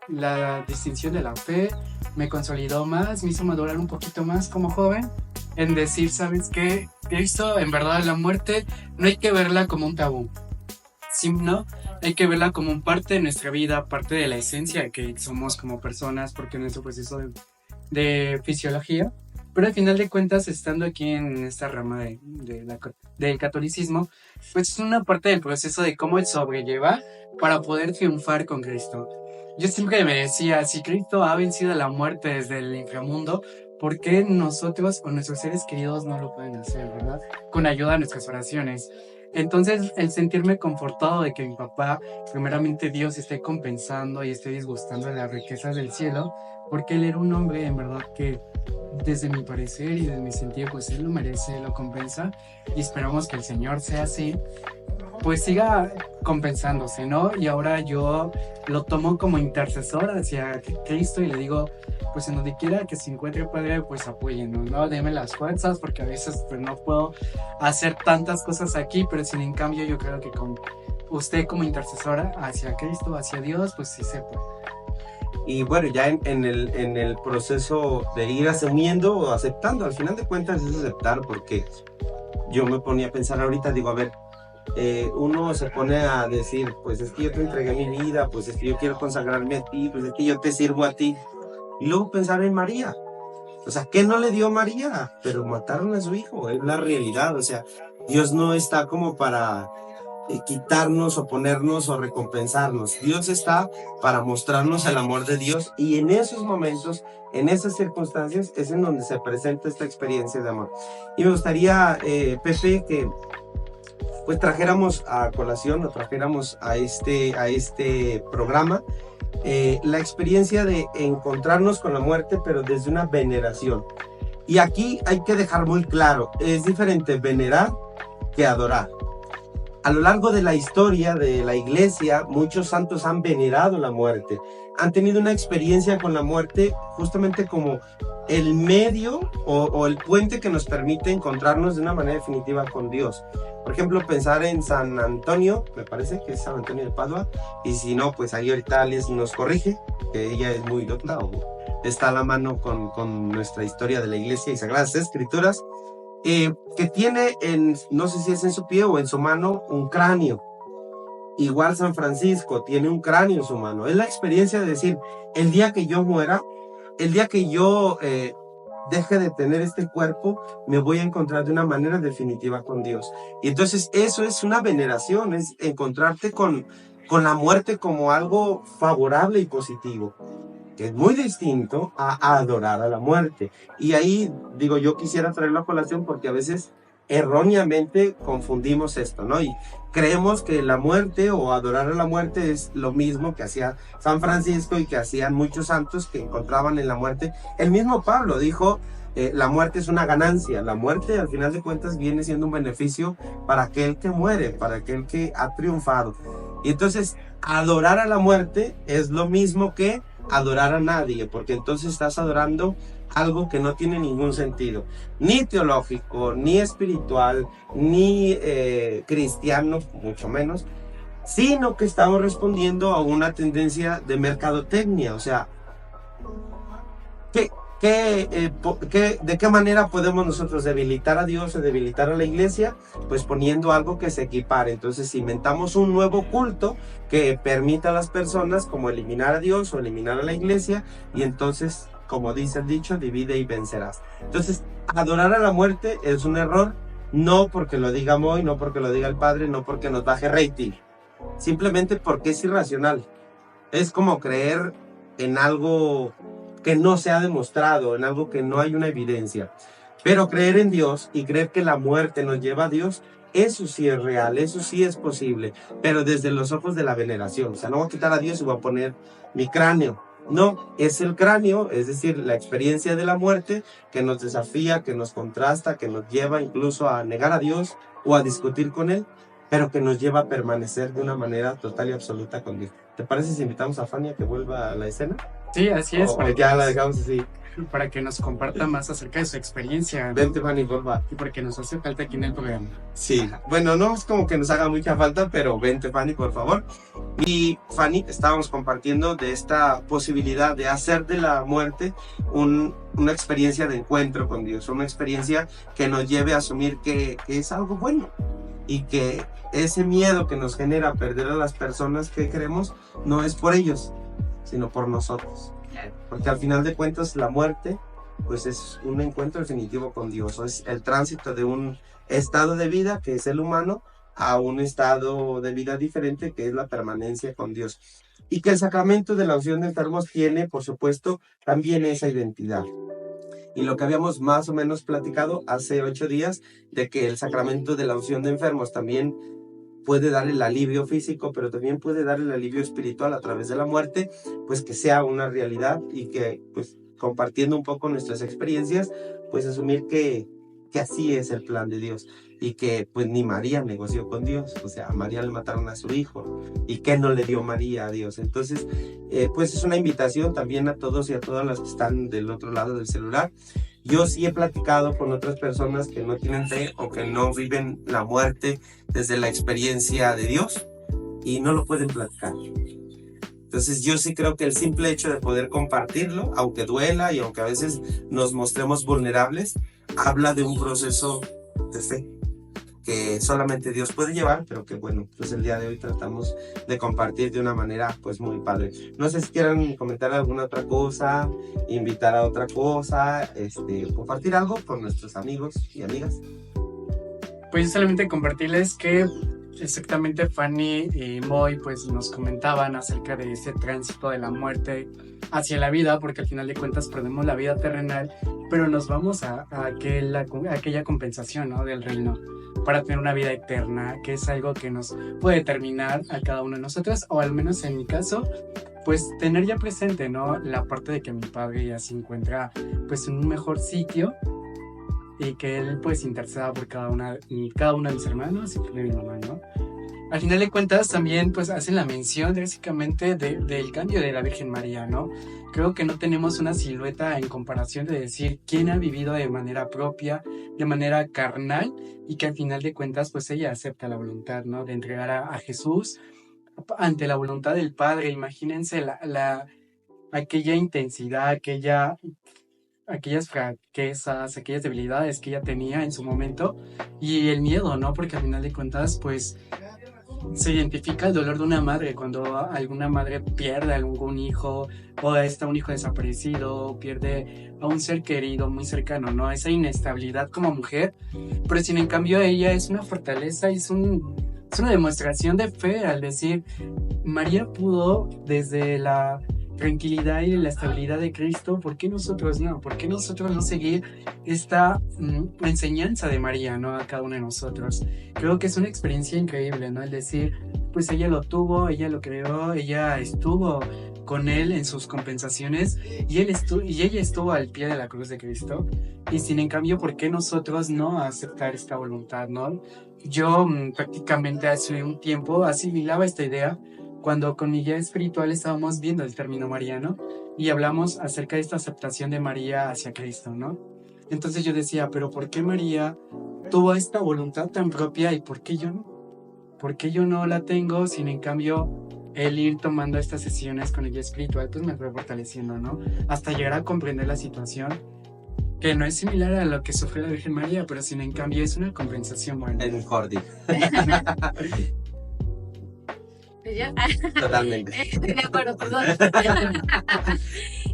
S3: la distinción de la fe, me consolidó más, me hizo madurar un poquito más como joven, en decir, ¿sabes qué? Cristo, en verdad, la muerte no hay que verla como un tabú, sino hay que verla como un parte de nuestra vida, parte de la esencia que somos como personas, porque en nuestro proceso de fisiología. Pero al final de cuentas, estando aquí en esta rama del catolicismo, pues es una parte del proceso de cómo sobrellevar para poder triunfar con Cristo. Yo siempre me decía, si Cristo ha vencido la muerte desde el inframundo, ¿por qué nosotros o nuestros seres queridos no lo pueden hacer, verdad? Con ayuda de nuestras oraciones. Entonces, el sentirme confortado de que mi papá, primeramente Dios, esté compensando y esté disgustando de las riquezas del cielo, porque él era un hombre, en verdad, que desde mi parecer y desde mi sentido, pues él lo merece, él lo compensa, y esperamos que el Señor sea así, pues siga compensándose, ¿no? Y ahora yo lo tomo como intercesor hacia Cristo y le digo, pues en donde quiera que se encuentre, Padre, pues apóyennos, ¿no? Deme las fuerzas, porque a veces pues no puedo hacer tantas cosas aquí, pero sin en cambio yo creo que con usted como intercesora hacia Cristo, hacia Dios, pues sí se puede.
S1: Y bueno, ya en el proceso de ir asumiendo o aceptando, al final de cuentas es aceptar, porque yo me ponía a pensar ahorita, digo, a ver, uno se pone a decir, pues es que yo te entregué mi vida, pues es que yo quiero consagrarme a ti, pues es que yo te sirvo a ti. Y luego pensar en María. O sea, ¿qué no le dio María? Pero mataron a su hijo, es la realidad. O sea, Dios no está como para quitarnos o ponernos o recompensarnos. Dios está para mostrarnos el amor de Dios, y en esos momentos, en esas circunstancias, es en donde se presenta esta experiencia de amor. Y me gustaría, Pepe, que pues trajéramos a colación o trajéramos a este programa la experiencia de encontrarnos con la muerte, pero desde una veneración. Y aquí hay que dejar muy claro, es diferente venerar que adorar. A lo largo de la historia de la iglesia, muchos santos han venerado la muerte, han tenido una experiencia con la muerte justamente como el medio o el puente que nos permite encontrarnos de una manera definitiva con Dios. Por ejemplo, pensar en San Antonio, me parece que es San Antonio de Padua, y si no, pues ahí ahorita Alice nos corrige, que ella es muy docta o está a la mano con nuestra historia de la iglesia y Sagradas Escrituras, que tiene, no sé si es en su pie o en su mano, un cráneo. Igual San Francisco tiene un cráneo en su mano. Es la experiencia de decir, el día que yo muera, el día que yo deje de tener este cuerpo, me voy a encontrar de una manera definitiva con Dios. Y entonces eso es una veneración, es encontrarte con la muerte como algo favorable y positivo, que es muy distinto a adorar a la muerte. Y ahí, digo, yo quisiera traerlo a colación porque a veces erróneamente confundimos esto, ¿no? Y creemos que la muerte o adorar a la muerte es lo mismo que hacía San Francisco y que hacían muchos santos que encontraban en la muerte. El mismo Pablo dijo, la muerte es una ganancia. La muerte, al final de cuentas, viene siendo un beneficio para aquel que muere, para aquel que ha triunfado. Y entonces, adorar a la muerte es lo mismo que adorar a nadie, porque entonces estás adorando algo que no tiene ningún sentido, ni teológico, ni espiritual, ni cristiano, mucho menos, sino que estamos respondiendo a una tendencia de mercadotecnia. O sea, ¿de qué manera podemos nosotros debilitar a Dios o debilitar a la iglesia? Pues poniendo algo que se equipare. Entonces inventamos un nuevo culto que permita a las personas como eliminar a Dios o eliminar a la iglesia, y entonces, como dice el dicho, divide y vencerás. Entonces, adorar a la muerte es un error, no porque lo diga Moy, no porque lo diga el Padre, no porque nos baje rating, simplemente porque es irracional. Es como creer en algo que no se ha demostrado, en algo que no hay una evidencia. Pero creer en Dios y creer que la muerte nos lleva a Dios, eso sí es real, eso sí es posible, pero desde los ojos de la veneración. O sea, no voy a quitar a Dios y voy a poner mi cráneo. No, es el cráneo, es decir, la experiencia de la muerte que nos desafía, que nos contrasta, que nos lleva incluso a negar a Dios o a discutir con Él, pero que nos lleva a permanecer de una manera total y absoluta con Dios. ¿Te parece si invitamos a Fanny a que vuelva a la escena?
S3: Sí, así es.
S1: O ya la dejamos así.
S3: Para que nos comparta más acerca de su experiencia.
S1: Vente, Fanny, porfa.
S3: Y porque nos hace falta aquí en el programa.
S1: Sí, bueno, no es como que nos haga mucha falta, pero vente, Fanny, por favor. Y Fanny, estábamos compartiendo de esta posibilidad de hacer de la muerte una experiencia de encuentro con Dios, una experiencia que nos lleve a asumir que es algo bueno, y que ese miedo que nos genera perder a las personas que queremos no es por ellos, sino por nosotros. Porque al final de cuentas la muerte pues es un encuentro definitivo con Dios, es el tránsito de un estado de vida que es el humano a un estado de vida diferente que es la permanencia con Dios, y que el sacramento de la unción de enfermos tiene por supuesto también esa identidad. y lo que habíamos más o menos platicado hace 8 días, de que el sacramento de la unción de enfermos también puede dar el alivio físico, pero también puede dar el alivio espiritual a través de la muerte, pues que sea una realidad y que pues compartiendo un poco nuestras experiencias, pues asumir que así es el plan de Dios y que pues ni María negoció con Dios, o sea, a María le mataron a su hijo y que no le dio María a Dios. Entonces, pues es una invitación también a todos y a todas las que están del otro lado del celular. Yo sí he platicado con otras personas que no tienen fe o que no viven la muerte desde la experiencia de Dios y no lo pueden platicar. Entonces yo sí creo que el simple hecho de poder compartirlo, aunque duela y aunque a veces nos mostremos vulnerables, habla de un proceso de fe que solamente Dios puede llevar, pero que bueno, pues el día de hoy tratamos de compartir de una manera pues muy padre. No sé si quieran comentar alguna otra cosa, invitar a otra cosa, compartir algo con nuestros amigos y amigas.
S3: Pues solamente compartirles que exactamente Fanny y Moy pues nos comentaban acerca de ese tránsito de la muerte hacia la vida, porque al final de cuentas perdemos la vida terrenal, pero nos vamos a aquella compensación, ¿no?, del reino, para tener una vida eterna, que es algo que nos puede determinar a cada uno de nosotros, o al menos en mi caso, pues tener ya presente, ¿no?, la parte de que mi padre ya se encuentra pues en un mejor sitio y que él pues interceda por cada uno de mis hermanos y de mi mamá, ¿no? Al final de cuentas también pues hacen la mención básicamente del cambio de la Virgen María, ¿no? Creo que no tenemos una silueta en comparación de decir quién ha vivido de manera propia, de manera carnal, y que al final de cuentas pues ella acepta la voluntad, ¿no?, de entregar a Jesús ante la voluntad del Padre. Imagínense aquella intensidad, aquellas fraquezas, aquellas debilidades que ella tenía en su momento, y el miedo, ¿no? Porque al final de cuentas pues se identifica el dolor de una madre cuando alguna madre pierde a algún hijo, o está un hijo desaparecido, pierde a un ser querido muy cercano, ¿no? Esa inestabilidad como mujer, pero sin en cambio ella es una fortaleza, es una demostración de fe al decir, María pudo desde la tranquilidad y la estabilidad de Cristo, ¿por qué nosotros no? ¿Por qué nosotros no seguir esta enseñanza de María, ¿no?, a cada uno de nosotros? Creo que es una experiencia increíble, ¿no? El decir, pues ella lo tuvo, ella lo creó, ella estuvo con él en sus compensaciones y ella estuvo al pie de la cruz de Cristo, y sin en cambio, ¿por qué nosotros no aceptar esta voluntad, ¿no? Yo prácticamente hace un tiempo asimilaba esta idea cuando con mi guía espiritual estábamos viendo el término mariano y hablamos acerca de esta aceptación de María hacia Cristo, ¿no? Entonces yo decía, pero ¿por qué María tuvo esta voluntad tan propia y por qué yo no? ¿Por qué yo no la tengo? Sin en cambio, el ir tomando estas sesiones con el guía espiritual pues me fue fortaleciendo, ¿no? Hasta llegar a comprender la situación, que no es similar a lo que sufrió la Virgen María, pero sin en cambio es una compensación buena.
S1: En Jordi.
S2: ¿Yo?
S1: Totalmente.
S2: Estoy de acuerdo, perdón.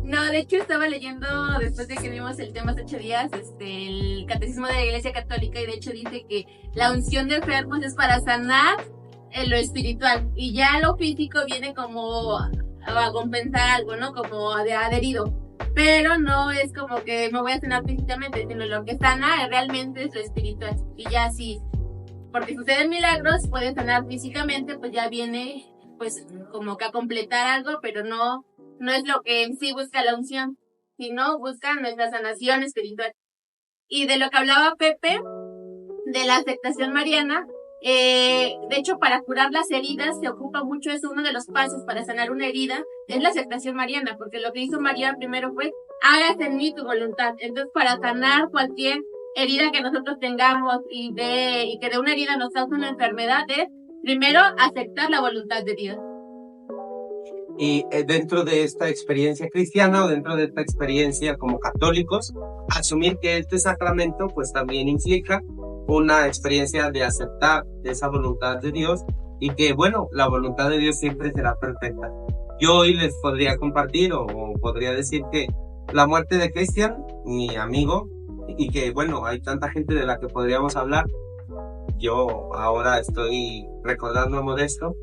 S2: No, de hecho estaba leyendo, después de que vimos el tema hace 8 días, el Catecismo de la Iglesia Católica, y de hecho dice que la unción de enfermos es para sanar en lo espiritual, y ya lo físico viene como a compensar algo, ¿no? Como de adherido. Pero no es como que me voy a sanar físicamente, sino lo que sana realmente es lo espiritual. Y ya sí, porque suceden milagros, pueden sanar físicamente, pues ya viene pues como que a completar algo, pero no es lo que en sí busca la unción, sino busca nuestra sanación espiritual. Y de lo que hablaba Pepe, de la aceptación mariana, de hecho para curar las heridas se ocupa mucho, es uno de los pasos para sanar una herida, es la aceptación mariana, porque lo que hizo María primero fue, hágase en mí tu voluntad. Entonces para sanar cualquier herida que nosotros tengamos y que de una herida nos causa una enfermedad, es primero aceptar la voluntad de Dios.
S1: Y dentro de esta experiencia cristiana o dentro de esta experiencia como católicos, asumir que este sacramento pues también implica una experiencia de aceptar esa voluntad de Dios, y que bueno, la voluntad de Dios siempre será perfecta. Yo hoy les podría compartir o podría decir que la muerte de Cristian, mi amigo, y que bueno, hay tanta gente de la que podríamos hablar. Yo ahora estoy recordando a Modesto,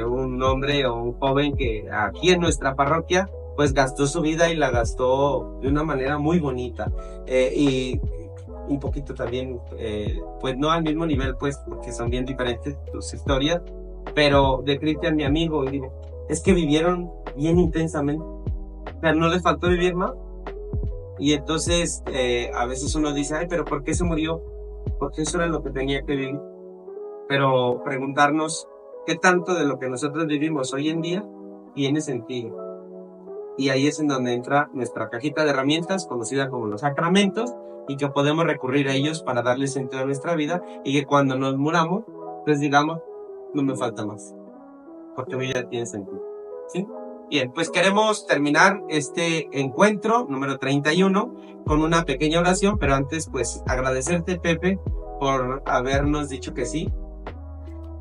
S1: un hombre o un joven que aquí en nuestra parroquia pues gastó su vida y la gastó de una manera muy bonita. Y un poquito también, pues no al mismo nivel, pues, porque son bien diferentes tus historias, pero de Cristian, mi amigo, y digo, es que vivieron bien intensamente, o sea, no les faltó vivir más. Y entonces, a veces uno dice, ay, pero ¿por qué se murió? Porque eso era lo que tenía que vivir. Pero preguntarnos, ¿qué tanto de lo que nosotros vivimos hoy en día tiene sentido? Y ahí es en donde entra nuestra cajita de herramientas, conocida como los sacramentos, y que podemos recurrir a ellos para darle sentido a nuestra vida, y que cuando nos muramos, pues digamos, no me falta más, porque mi vida tiene sentido. ¿Sí? Bien, pues queremos terminar este encuentro número 31 con una pequeña oración, pero antes pues agradecerte, Pepe, por habernos dicho que sí.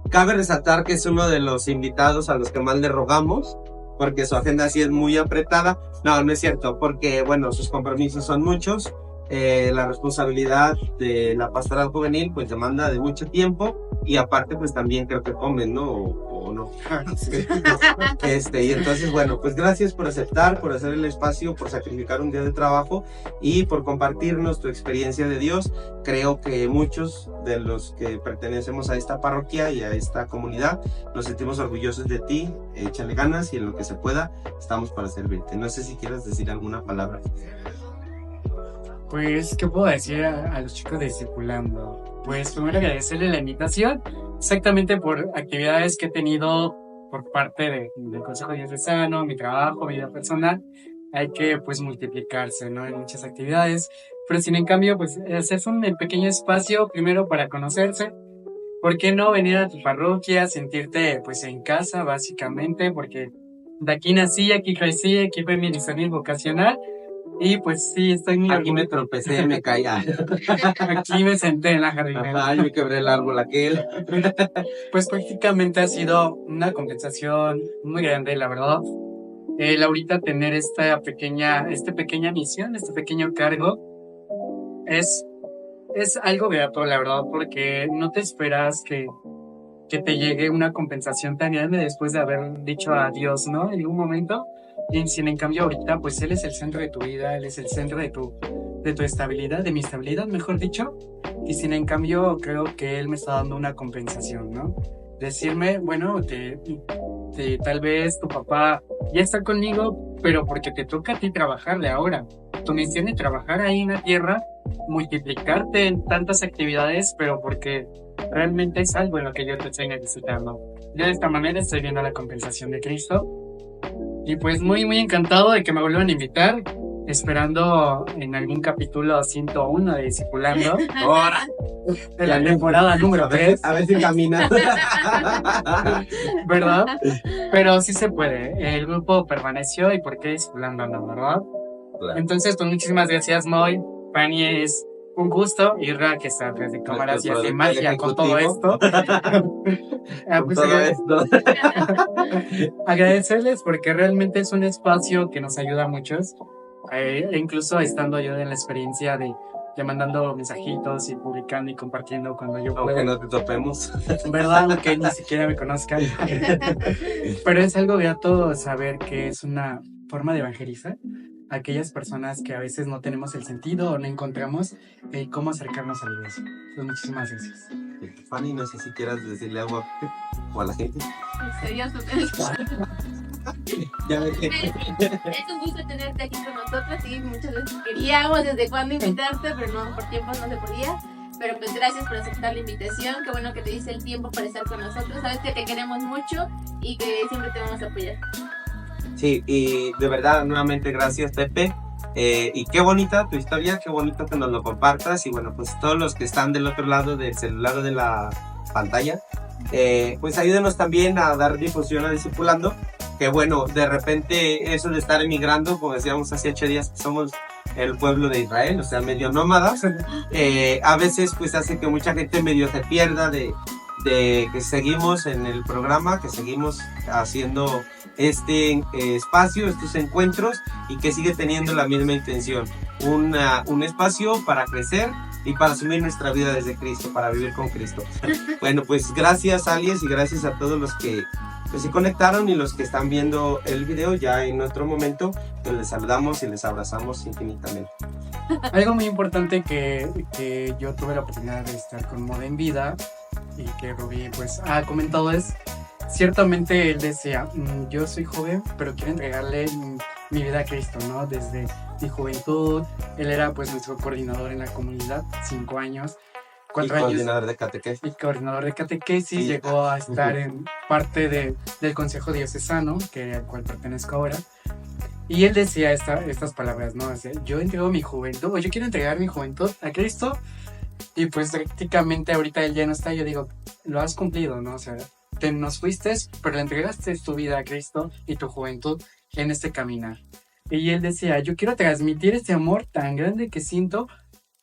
S1: Cabe resaltar que es uno de los invitados a los que más le rogamos, porque su agenda sí es muy apretada. No, no es cierto, porque bueno, sus compromisos son muchos. La responsabilidad de la pastoral juvenil pues demanda de mucho tiempo, y aparte pues también creo que comen, ¿no? O no. Sí. Y entonces bueno, pues gracias por aceptar, por hacer el espacio, por sacrificar un día de trabajo y por compartirnos tu experiencia de Dios. Creo que muchos de los que pertenecemos a esta parroquia y a esta comunidad nos sentimos orgullosos de ti. Échale ganas y en lo que se pueda estamos para servirte. No sé si quieres decir alguna palabra.
S3: Pues, ¿qué puedo decir a los chicos de Discipulando? Pues primero agradecerle la invitación, exactamente por actividades que he tenido por parte del Consejo Diocesano, mi trabajo, mi vida personal. Hay que pues multiplicarse, ¿no? En muchas actividades, pero sin en cambio pues hacerse un pequeño espacio primero para conocerse. ¿Por qué no venir a tu parroquia, sentirte pues en casa básicamente? Porque de aquí nací, aquí crecí, aquí fue mi discernir vocacional. Y pues sí, estoy muy
S1: Aquí me tropecé, me caí.
S3: Aquí me senté en la jardinera.
S1: Ay, me quebré el árbol aquel.
S3: Pues prácticamente ha sido una compensación muy grande, la verdad. El ahorita tener esta pequeña misión, este pequeño cargo, es algo grato, la verdad, porque no te esperas que te llegue una compensación tan grande después de haber dicho adiós, ¿no? En algún momento. Y sin en cambio ahorita, pues Él es el centro de tu vida, Él es el centro de tu estabilidad, de mi estabilidad, mejor dicho. Y sin en cambio, creo que Él me está dando una compensación, ¿no? Decirme, bueno, tal vez tu papá ya está conmigo, pero porque te toca a ti trabajarle ahora. Tu misión es trabajar ahí en la tierra, multiplicarte en tantas actividades, pero porque realmente es algo en lo que yo te estoy necesitando. Yo de esta manera estoy viendo la compensación de Cristo. Y pues muy, muy encantado de que me vuelvan a invitar, esperando en algún capítulo 101 de Discipulando.
S1: Ahora.
S3: De la temporada número 3.
S1: A ver si camina.
S3: ¿Verdad? Pero sí se puede. El grupo permaneció y por qué Discipulando no, ¿verdad? Claro. Entonces, pues muchísimas gracias, Moy. Pani, es un gusto. Irra, que está atrás de cámaras y hace magia con todo esto.
S1: Pues todo esto.
S3: Agradecerles porque realmente es un espacio que nos ayuda a muchos. Incluso estando yo en la experiencia de mandando mensajitos y publicando y compartiendo cuando yo puedo.
S1: Aunque no te topemos.
S3: ¿Verdad? Aunque ni siquiera me conozcan. Pero es algo grato saber que es una forma de evangelizar a aquellas personas que a veces no tenemos el sentido o no encontramos cómo acercarnos a la iglesia. Pues muchísimas gracias.
S1: Fanny, no sé si quieras decirle algo a la gente. Ya ve que...
S2: Es un gusto tenerte aquí con nosotros y muchas veces queríamos desde cuándo invitarte, pero no, por tiempo no se podía. Pero pues gracias por aceptar la invitación, qué bueno que te diste el tiempo para estar con nosotros, sabes que te queremos mucho y que siempre te vamos a apoyar. Sí,
S1: y de verdad, nuevamente gracias, Pepe. Y qué bonita tu historia, qué bonito que nos lo compartas. Y bueno, pues todos los que están del otro lado del celular o de la pantalla, pues ayúdenos también a dar difusión a Discipulando. Que bueno, de repente eso de estar emigrando, como decíamos hace 8 días, que somos el pueblo de Israel, o sea, medio nómadas, a veces pues hace que mucha gente medio se pierda de que seguimos en el programa, que seguimos haciendo este espacio, estos encuentros, y que sigue teniendo la misma intención, un espacio para crecer y para asumir nuestra vida desde Cristo, para vivir con Cristo. Bueno, pues gracias, Alies, y gracias a todos los que pues se conectaron, y los que están viendo el video ya en otro momento, pues les saludamos y les abrazamos infinitamente.
S3: Algo muy importante que yo tuve la oportunidad de estar con Moda en Vida y que Rubí pues ha comentado es, ciertamente él decía, yo soy joven, pero quiero entregarle mi vida a Cristo, ¿no? Desde mi juventud, él era pues nuestro coordinador en la comunidad, 5 años. 4 años.
S1: Coordinador de catequesis.
S3: Y coordinador de catequesis,
S1: Sí.
S3: llegó a estar en parte del Consejo Diocesano, al cual pertenezco ahora. Y él decía estas palabras, ¿no? O sea, yo entrego mi juventud, o yo quiero entregar mi juventud a Cristo, y pues prácticamente ahorita él ya no está. Yo digo, lo has cumplido, ¿no? O sea, nos fuiste, pero le entregaste tu vida a Cristo y tu juventud en este caminar. Y él decía, yo quiero transmitir este amor tan grande que siento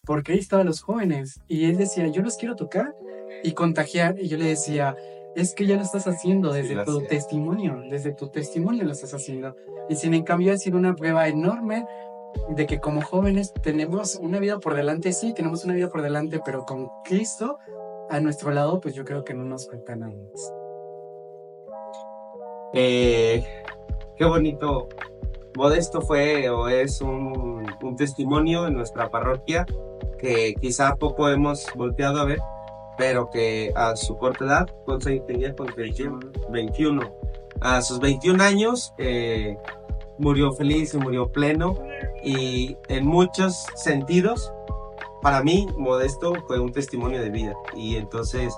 S3: por Cristo a los jóvenes. Y él decía, yo los quiero tocar y contagiar. Y yo le decía, es que ya lo estás haciendo desde tu testimonio lo estás haciendo. Y sin en cambio ha sido una prueba enorme de que como jóvenes tenemos una vida por delante, sí, tenemos una vida por delante, pero con Cristo a nuestro lado, pues yo creo que no nos falta nada más.
S1: Qué bonito. Modesto fue o es un testimonio en nuestra parroquia que quizá poco hemos volteado a ver, pero que a su corta edad, ¿cuántos años tenía? 21. A sus 21 años murió feliz y murió pleno, y en muchos sentidos, para mí, Modesto fue un testimonio de vida. Y entonces,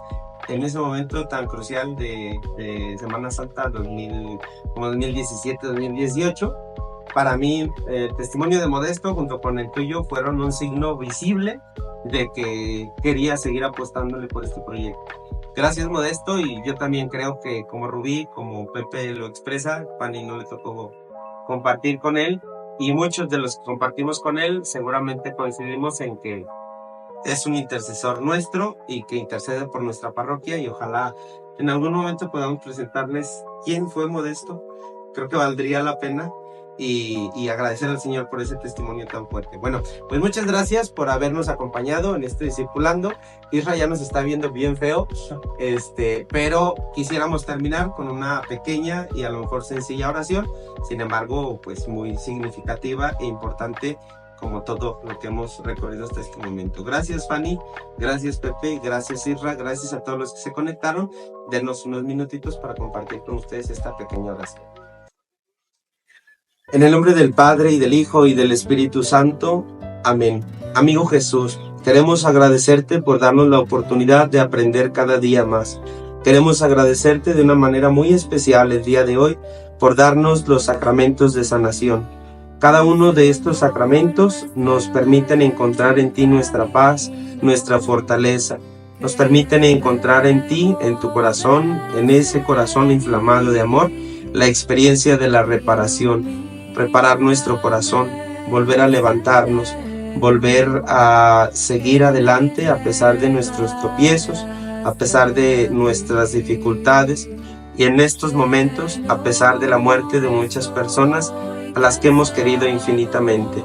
S1: en ese momento tan crucial de Semana Santa como 2017-2018, para mí el testimonio de Modesto junto con el tuyo fueron un signo visible de que quería seguir apostándole por este proyecto. Gracias, Modesto, y yo también creo que como Rubí, como Pepe lo expresa, Fanny no le tocó compartir con él, y muchos de los que compartimos con él seguramente coincidimos en que es un intercesor nuestro y que intercede por nuestra parroquia, y ojalá en algún momento podamos presentarles quién fue Modesto. Creo que valdría la pena, y agradecer al Señor por ese testimonio tan fuerte. Bueno, pues muchas gracias por habernos acompañado en este Discipulando. Isra ya nos está viendo bien feo, pero quisiéramos terminar con una pequeña y a lo mejor sencilla oración, sin embargo, pues muy significativa e importante, como todo lo que hemos recorrido hasta este momento. Gracias, Fanny, gracias, Pepe, gracias, Isra, gracias a todos los que se conectaron. Denos unos minutitos para compartir con ustedes esta pequeña oración. En el nombre del Padre, y del Hijo, y del Espíritu Santo. Amén. Amigo Jesús, queremos agradecerte por darnos la oportunidad de aprender cada día más. Queremos agradecerte de una manera muy especial el día de hoy por darnos los sacramentos de sanación. Cada uno de estos sacramentos nos permiten encontrar en ti nuestra paz, nuestra fortaleza. Nos permiten encontrar en ti, en tu corazón, en ese corazón inflamado de amor, la experiencia de la reparación. Reparar nuestro corazón, volver a levantarnos, volver a seguir adelante a pesar de nuestros tropiezos, a pesar de nuestras dificultades, y en estos momentos, a pesar de la muerte de muchas personas a las que hemos querido infinitamente.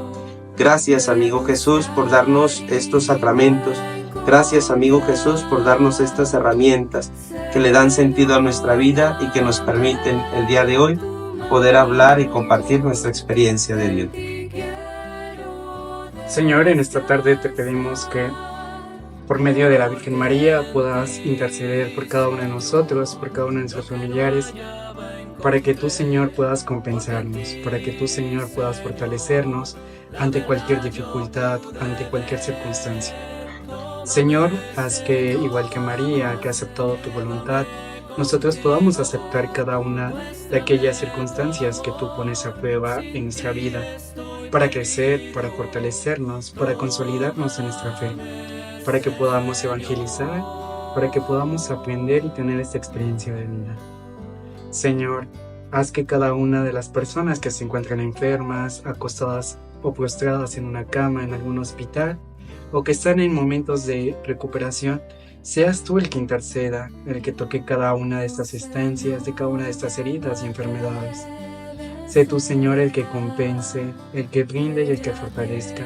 S1: Gracias, amigo Jesús, por darnos estos sacramentos. Gracias, amigo Jesús, por darnos estas herramientas que le dan sentido a nuestra vida y que nos permiten el día de hoy poder hablar y compartir nuestra experiencia de Dios.
S3: Señor, en esta tarde te pedimos que por medio de la Virgen María puedas interceder por cada uno de nosotros, por cada uno de nuestros familiares, para que tú, Señor, puedas compensarnos, para que tú, Señor, puedas fortalecernos ante cualquier dificultad, ante cualquier circunstancia. Señor, haz que, igual que María, que ha aceptado tu voluntad, nosotros podamos aceptar cada una de aquellas circunstancias que tú pones a prueba en nuestra vida, para crecer, para fortalecernos, para consolidarnos en nuestra fe, para que podamos evangelizar, para que podamos aprender y tener esta experiencia de vida. Señor, haz que cada una de las personas que se encuentran enfermas, acostadas o postradas en una cama en algún hospital, o que están en momentos de recuperación, seas tú el que interceda, el que toque cada una de estas estancias, de cada una de estas heridas y enfermedades. Sé tú, Señor, el que compense, el que brinde y el que fortalezca.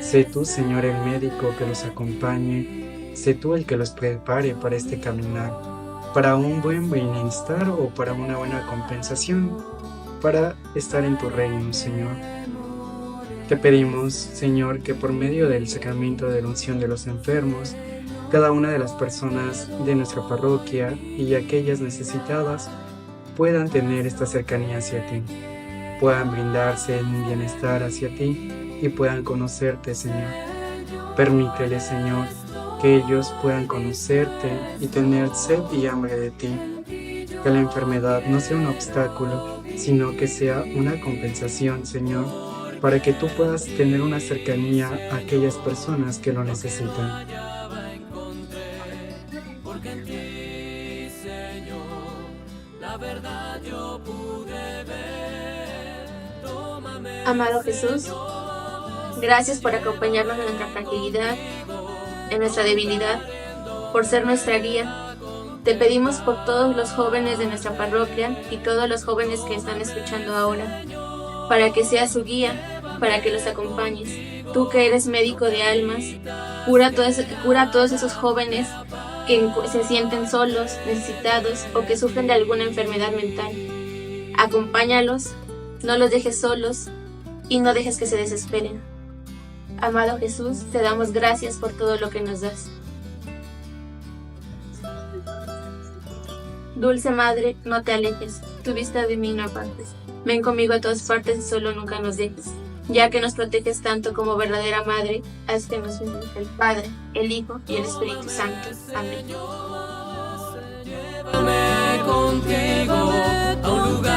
S3: Sé tú, Señor, el médico que los acompañe. Sé tú el que los prepare para este caminar, para un buen bienestar o para una buena compensación, para estar en tu reino, Señor. Te pedimos, Señor, que por medio del sacramento de la unción de los enfermos, cada una de las personas de nuestra parroquia y aquellas necesitadas puedan tener esta cercanía hacia ti, puedan brindarse en un bienestar hacia ti y puedan conocerte, Señor. Permítele, Señor, que ellos puedan conocerte y tener sed y hambre de ti. Que la enfermedad no sea un obstáculo, sino que sea una compensación, Señor, para que tú puedas tener una cercanía a aquellas personas que lo necesitan.
S2: Amado Jesús, gracias por acompañarnos en nuestra fragilidad, en nuestra debilidad, por ser nuestra guía. Te pedimos por todos los jóvenes de nuestra parroquia y todos los jóvenes que están escuchando ahora, para que seas su guía, para que los acompañes. Tú que eres médico de almas, cura a todos esos jóvenes que se sienten solos, necesitados o que sufren de alguna enfermedad mental. Acompáñalos, no los dejes solos y no dejes que se desesperen. Amado Jesús, te damos gracias por todo lo que nos das. Dulce Madre, no te alejes, tu vista de mí no apartes. Ven conmigo a todas partes y solo nunca nos dejes. Ya que nos proteges tanto como verdadera Madre, haz que nos bendiga el Padre, el Hijo y el Espíritu Santo. Amén.
S4: Llévame contigo a un lugar